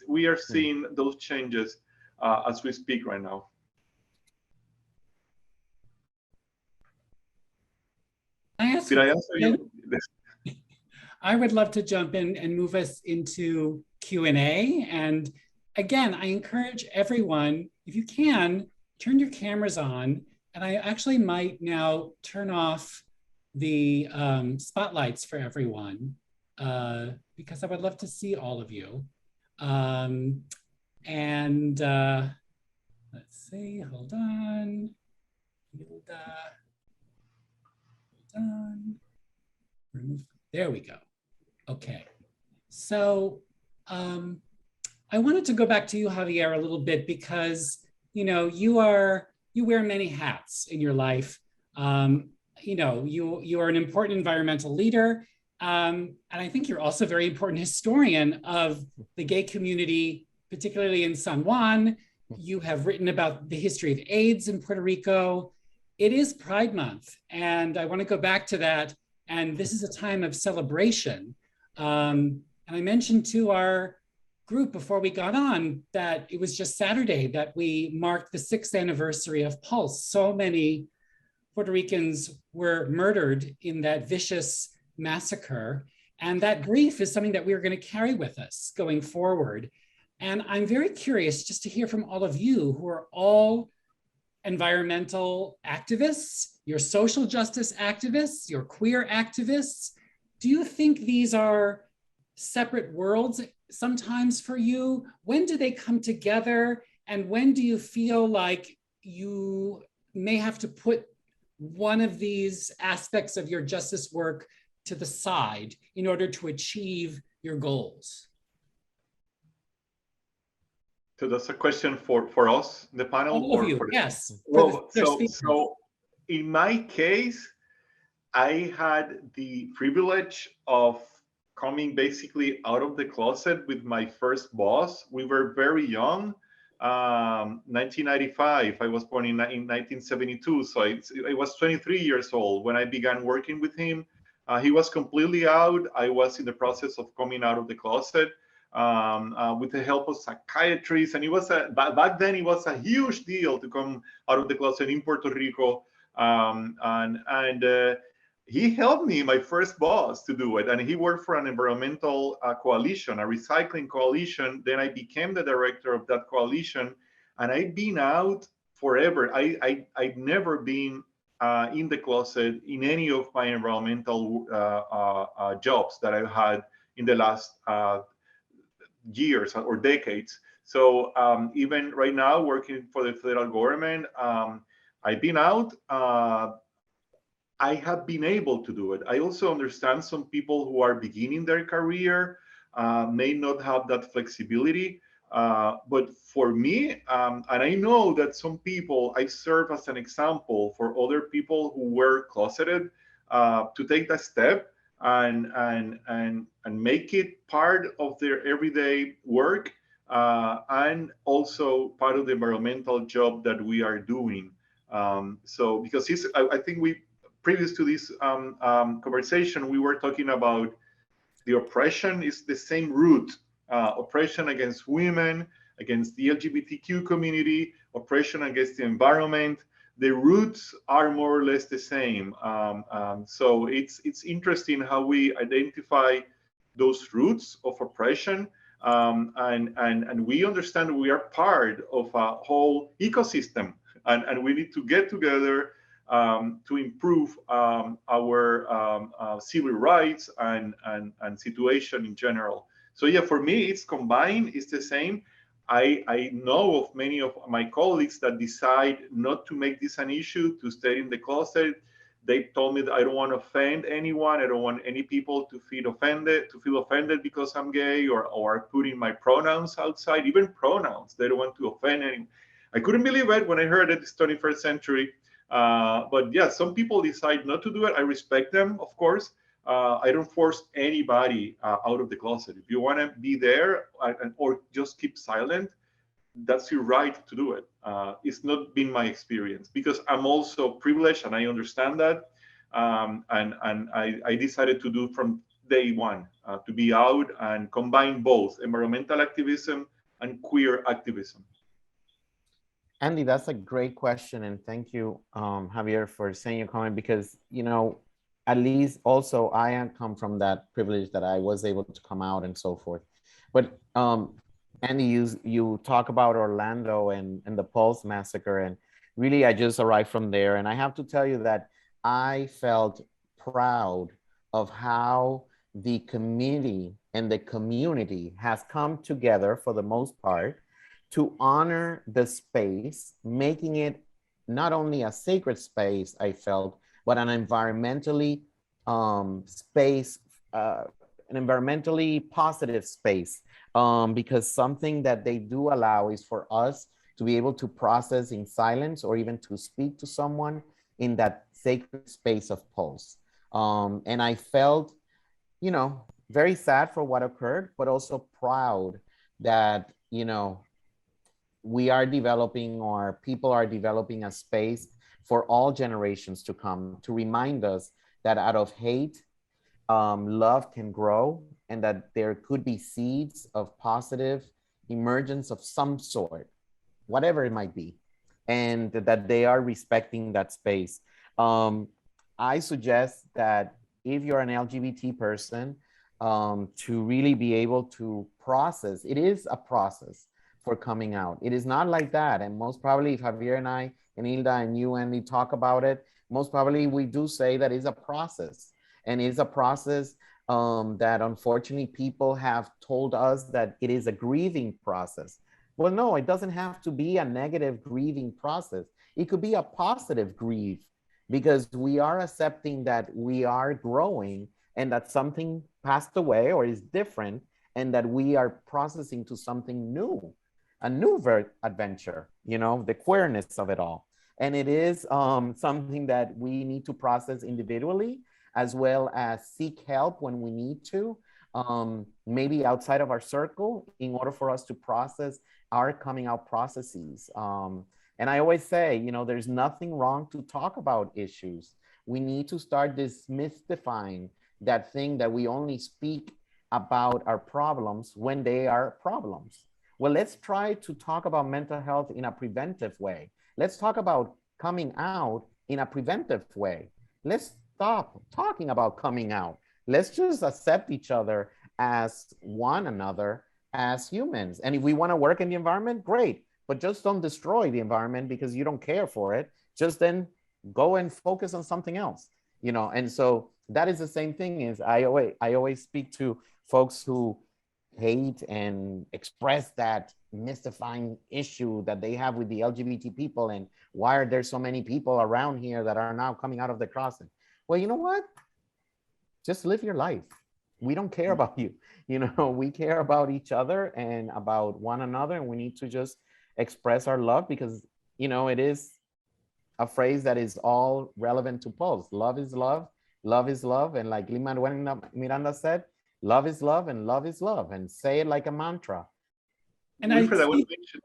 We are seeing those changes as we speak right now. Did I answer you? I would love to jump in and move us into Q&A. And again, I encourage everyone, if you can, turn your cameras on. And I actually might now turn off the spotlights for everyone, because I would love to see all of you. Let's see, hold on. There we go. Okay. So I wanted to go back to you, Javier, a little bit, because you wear many hats in your life. You are an important environmental leader, and I think you're also a very important historian of the gay community, particularly in San Juan. You have written about the history of AIDS in Puerto Rico. It is Pride Month, and I want to go back to that. And this is a time of celebration. And I mentioned to our group before we got on that it was just Saturday that we marked the 6th anniversary of Pulse. So many Puerto Ricans were murdered in that vicious massacre. And that grief is something that we're going to carry with us going forward. And I'm very curious just to hear from all of you who are all environmental activists, you're social justice activists, you're queer activists. Do you think these are separate worlds sometimes for you? When do they come together? And when do you feel like you may have to put one of these aspects of your justice work to the side in order to achieve your goals? So that's a question for us, the panel? All of you, yes. Well, so in my case, I had the privilege of coming basically out of the closet with my first boss. We were very young, 1995. I was born in 1972, so I was 23 years old when I began working with him. He was completely out. I was in the process of coming out of the closet. With the help of psychiatrists, and it was back then it was a huge deal to come out of the closet in Puerto Rico, and he helped me, my first boss, to do it. And he worked for an environmental coalition, a recycling coalition. Then I became the director of that coalition. And I've been out forever. I've never been in the closet in any of my environmental jobs that I've had in the last years or decades. So even right now, working for the federal government, I've been out. I have been able to do it. I also understand some people who are beginning their career may not have that flexibility. But for me, and I know that some people, I serve as an example for other people who were closeted to take that step and make it part of their everyday work and also part of the environmental job that we are doing. So because I think we previous to this conversation, we were talking about the oppression is the same root. Oppression against women, against the LGBTQ community, oppression against the environment. The roots are more or less the same. So it's interesting how we identify those roots of oppression. And we understand we are part of a whole ecosystem, and we need to get together to improve our civil rights and situation in general. So yeah, for me, it's combined, it's the same. I know of many of my colleagues that decide not to make this an issue, to stay in the closet. They told me that I don't want to offend anyone. I don't want any people to feel offended because I'm gay or putting my pronouns outside, even pronouns. They don't want to offend anyone. I couldn't believe it when I heard it. It's 21st century. But yeah, some people decide not to do it. I respect them, of course. I don't force anybody out of the closet. If you want to be there or just keep silent, that's your right to do it. It's not been my experience because I'm also privileged and I understand that. And I decided to do from day one to be out and combine both environmental activism and queer activism. Andy, that's a great question. And thank you, Javier, for saying your comment, because, you know, at least also I come from that privilege that I was able to come out and so forth. But Andy, you talk about Orlando and the Pulse massacre, and really I just arrived from there. And I have to tell you that I felt proud of how the community and the community has come together for the most part to honor the space, making it not only a sacred space, I felt, but an environmentally space, an environmentally positive space, because something that they do allow is for us to be able to process in silence or even to speak to someone in that sacred space of Pulse. And I felt, you know, very sad for what occurred, but also proud that, you know, we are developing, or people are developing, a space for all generations to come to remind us that out of hate, love can grow, and that there could be seeds of positive emergence of some sort, whatever it might be, and that they are respecting that space. I suggest that if you're an LGBT person, to really be able to process, it is a process for coming out. It is not like that. And most probably if Javier and I and Hilda and you, Andy, talk about it, most probably we do say that it's a process. And it's a process that unfortunately people have told us that it is a grieving process. Well, no, it doesn't have to be a negative grieving process. It could be a positive grief, because we are accepting that we are growing and that something passed away or is different, and that we are processing to something new, a new adventure, you know, the queerness of it all. And it is something that we need to process individually, as well as seek help when we need to, maybe outside of our circle, in order for us to process our coming out processes. And I always say, you know, there's nothing wrong to talk about issues. We need to start demystifying that thing that we only speak about our problems when they are problems. Well, let's try to talk about mental health in a preventive way. Let's talk about coming out in a preventive way. Let's stop talking about coming out. Let's just accept each other as one another, as humans. And if we want to work in the environment, great. But just don't destroy the environment because you don't care for it. Just then go and focus on something else, you know? And so that is the same thing. Is I always speak to folks who hate and express that mystifying issue that they have with the LGBT people, and why are there so many people around here that are now coming out of the closet? Well, you know what? Just live your life. We don't care about you. You know, we care about each other and about one another, and we need to just express our love, because, you know, it is a phrase that is all relevant to Pulse. Love is love, love is love. And like Lin-Manuel Miranda said, love is love and love is love, and say it like a mantra. And Wilfred, I would mention,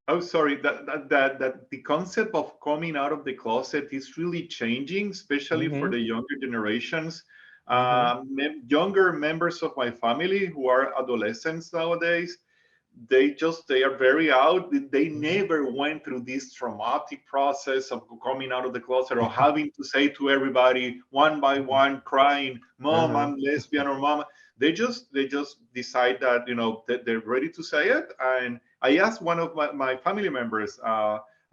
oh, sorry, that the concept of coming out of the closet is really changing, especially for the younger generations. Younger members of my family who are adolescents nowadays, they are very out. They never went through this traumatic process of coming out of the closet, or having to say to everybody one by one, crying, "Mom, I'm lesbian," or "Mom." They just decide that, you know, that they're ready to say it. And I asked one of my family members,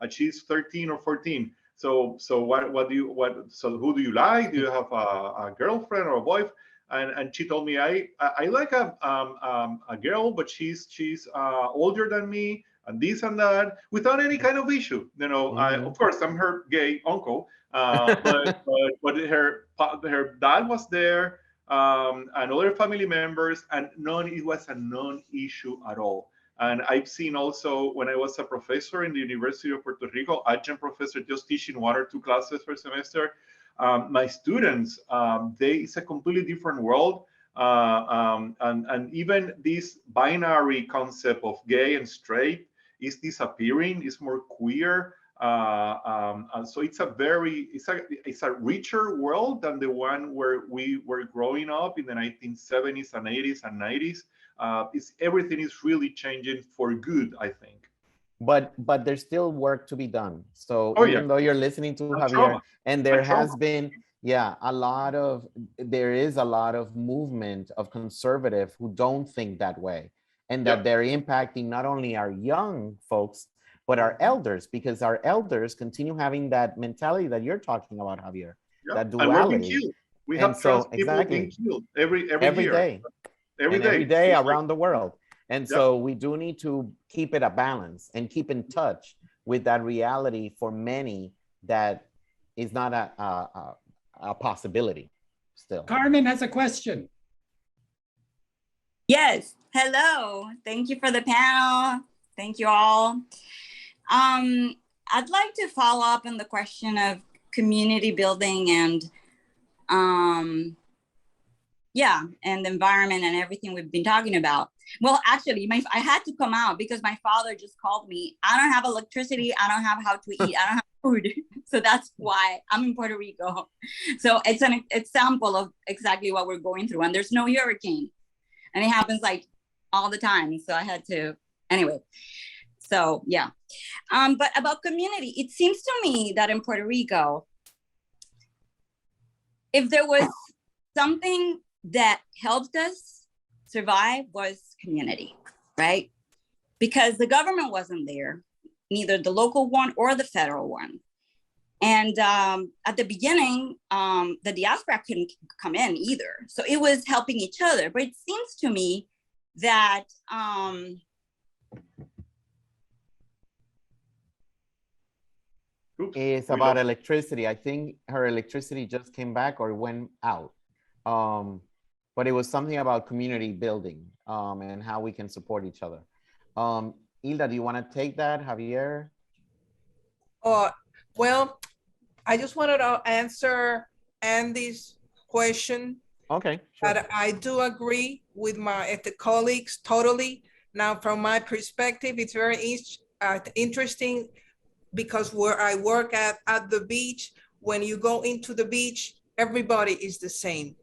she's 13 or 14. So who do you like? Do you have a girlfriend or a boyfriend? And she told me, I like a girl, but she's older than me, and this and that, without any kind of issue. You know, of course I'm her gay uncle, but her dad was there, and other family members, and it was a non-issue at all. And I've seen also, when I was a professor in the University of Puerto Rico, adjunct professor, just teaching 1 or 2 classes per semester, my students, it's a completely different world. And even this binary concept of gay and straight is disappearing. It's more queer. And so it's a richer world than the one where we were growing up in the 1970s and 80s and 90s. Everything is really changing for good, I think. But there's still work to be done. So even though you're listening to Javier, and there has been, there is a lot of movement of conservative who don't think that way, and that they're impacting not only our young folks, but our elders, because our elders continue having that mentality that you're talking about, Javier, that duality. We have trans people being killed every year. Every day around the world. And so we do need to keep it a balance and keep in touch with that reality for many that is not a possibility still. Carmen has a question. Yes, hello. Thank you for the panel. Thank you all. I'd like to follow up on the question of community building and and the environment and everything we've been talking about. Well, actually, I had to come out because my father just called me. I don't have electricity. I don't have how to eat. I don't have food. So that's why I'm in Puerto Rico. So it's an example of exactly what we're going through. And there's no hurricane. And it happens like all the time. So I had to, anyway. So yeah. But about community, it seems to me that in Puerto Rico, if there was something that helped us survive, was community, right? Because the government wasn't there, neither the local one or the federal one. And at the beginning, the diaspora couldn't come in either. So it was helping each other. But it seems to me that it's about electricity. I think her electricity just came back or went out. But it was something about community building and how we can support each other. Hilda, do you want to take that, Javier? Well, I just wanted to answer Andy's question. Okay, sure. But I do agree with my colleagues totally. Now, from my perspective, it's very interesting because where I work at the beach, when you go into the beach, everybody is the same.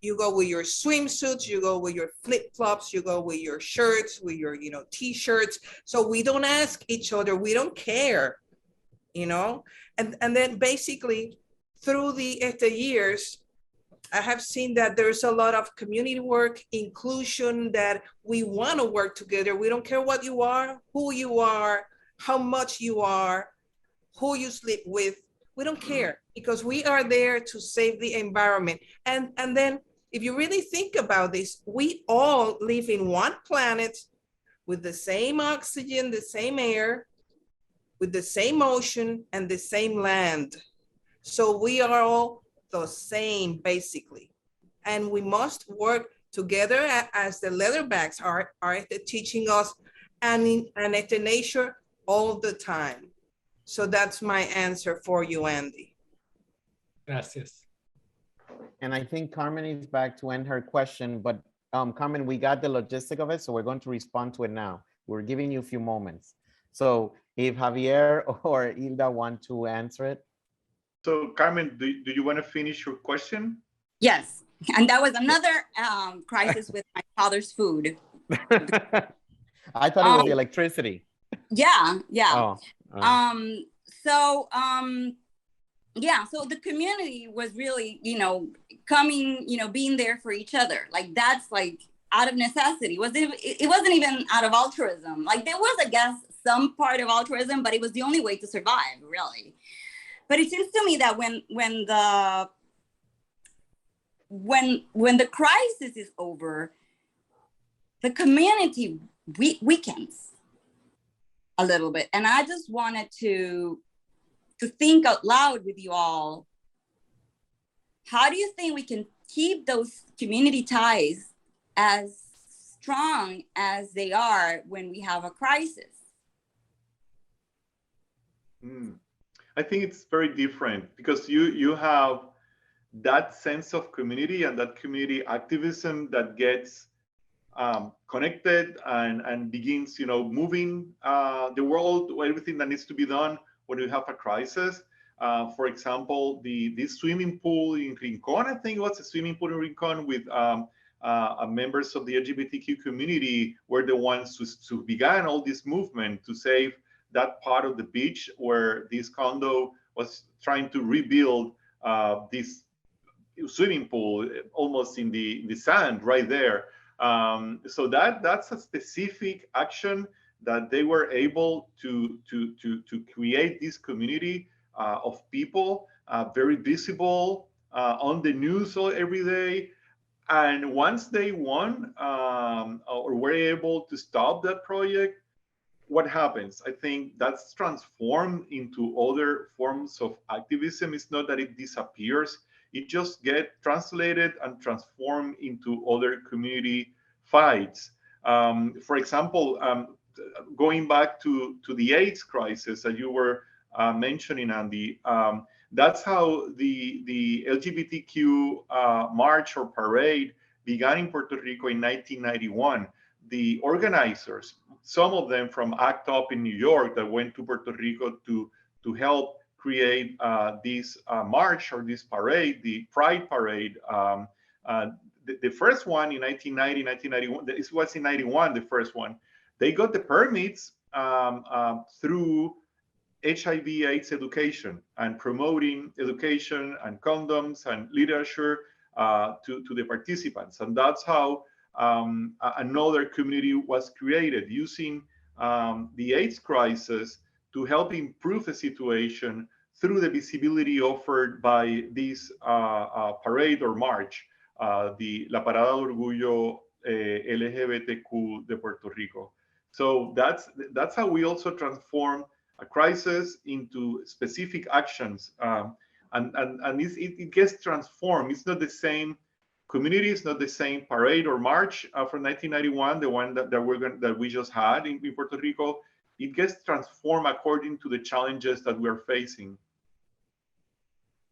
You go with your swimsuits, you go with your flip-flops, you go with your shirts, with your, t-shirts. So we don't ask each other, we don't care, And then basically through the years, I have seen that there's a lot of community work, inclusion, that we want to work together. We don't care what you are, who you are, how much you are, who you sleep with. We don't care, because we are there to save the environment. And then if you really think about this, we all live in one planet with the same oxygen, the same air, with the same ocean and the same land. So we are all the same, basically. And we must work together as the leatherbacks are teaching us, and at the nature all the time. So that's my answer for you, Andy. Gracias. And I think Carmen is back to end her question, but Carmen, we got the logistic of it, so we're going to respond to it now. We're giving you a few moments. So if Javier or Hilda want to answer it. So Carmen, do you want to finish your question? Yes, and that was another crisis with my father's food. I thought it was the electricity. Yeah. Oh, Yeah, so the community was really, coming, being there for each other. Like, that's like out of necessity. It wasn't even out of altruism. Like, there was, I guess, some part of altruism, but it was the only way to survive, really. But it seems to me that when the crisis is over, the community weakens a little bit. And I just wanted to think out loud with you all. How do you think we can keep those community ties as strong as they are when we have a crisis? I think it's very different, because you have that sense of community and that community activism that gets connected and begins, moving the world, everything that needs to be done when you have a crisis. For example, this swimming pool in Rincon, I think it was a swimming pool in Rincon with members of the LGBTQ community were the ones who began all this movement to save that part of the beach where this condo was trying to rebuild this swimming pool almost in the sand right there. So that's a specific action that they were able to create this community of people, very visible on the news every day. And once they won or were able to stop that project, what happens? I think that's transformed into other forms of activism. It's not that it disappears. It just gets translated and transformed into other community fights. For example, going back to the AIDS crisis that you were mentioning, Andy, that's how the LGBTQ march or parade began in Puerto Rico in 1991. The organizers, some of them from ACT UP in New York, that went to Puerto Rico to help create this march or this parade, the Pride Parade. The first one in 1990, 1991, this was in 91, the first one. They got the permits through HIV/AIDS education and promoting education and condoms and literature to the participants. And that's how another community was created, using the AIDS crisis to help improve the situation through the visibility offered by this parade or march, the La Parada de Orgullo LGBTQ de Puerto Rico. So that's how we also transform a crisis into specific actions, and it gets transformed. It's not the same community, it's not the same parade or march from 1991, the one that we just had in Puerto Rico. It gets transformed according to the challenges that we're facing.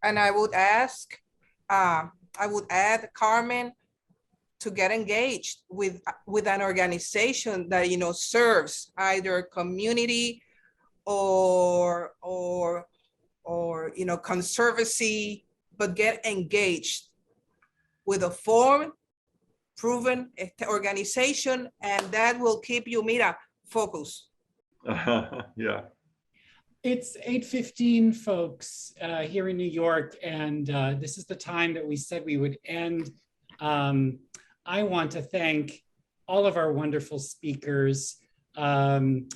And I would add, Carmen, to get engaged with an organization that serves either community or conservancy, but get engaged with a formed, proven organization, and that will keep you, focused. Yeah. It's 8:15, folks, here in New York, and this is the time that we said we would end. I want to thank all of our wonderful speakers, Hilda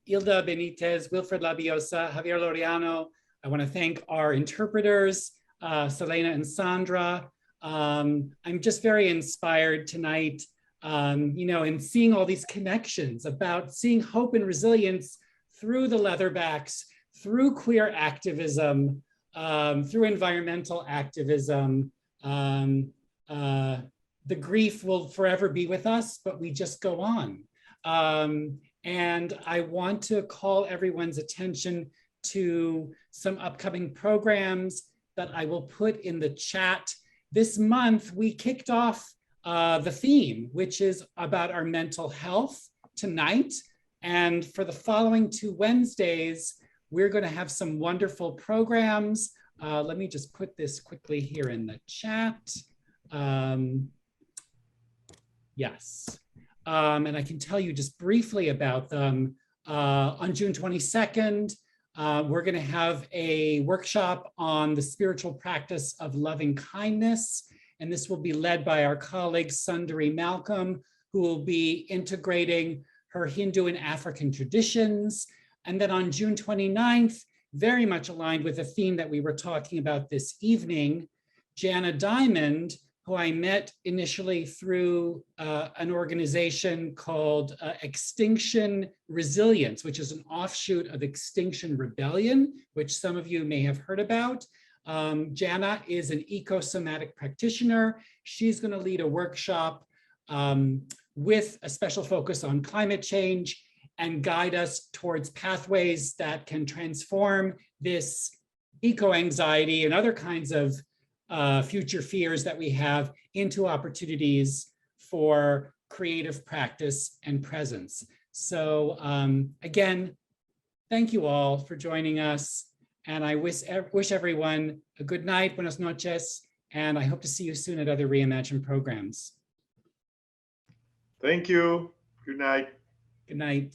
Benitez, Wilfred Labiosa, Javier Laureano. I want to thank our interpreters, Selena and Sandra. I'm just very inspired tonight, in seeing all these connections about seeing hope and resilience through the Leatherbacks, through queer activism, through environmental activism. The grief will forever be with us, but we just go on. And I want to call everyone's attention to some upcoming programs that I will put in the chat. This month, we kicked off the theme, which is about our mental health tonight. And for the following 2 Wednesdays, we're going to have some wonderful programs. Let me just put this quickly here in the chat. Yes. And I can tell you just briefly about them. On June 22nd, we're going to have a workshop on the spiritual practice of loving kindness. And this will be led by our colleague Sundari Malcolm, who will be integrating her Hindu and African traditions. And then on June 29th, very much aligned with the theme that we were talking about this evening, Jana Diamond, who I met initially through an organization called Extinction Resilience, which is an offshoot of Extinction Rebellion, which some of you may have heard about. Jana is an ecosomatic practitioner. She's going to lead a workshop with a special focus on climate change and guide us towards pathways that can transform this eco-anxiety and other kinds of future fears that we have into opportunities for creative practice and presence. So again, thank you all for joining us. And I wish everyone a good night, buenas noches, and I hope to see you soon at other Reimagine programs. Thank you. Good night. Good night.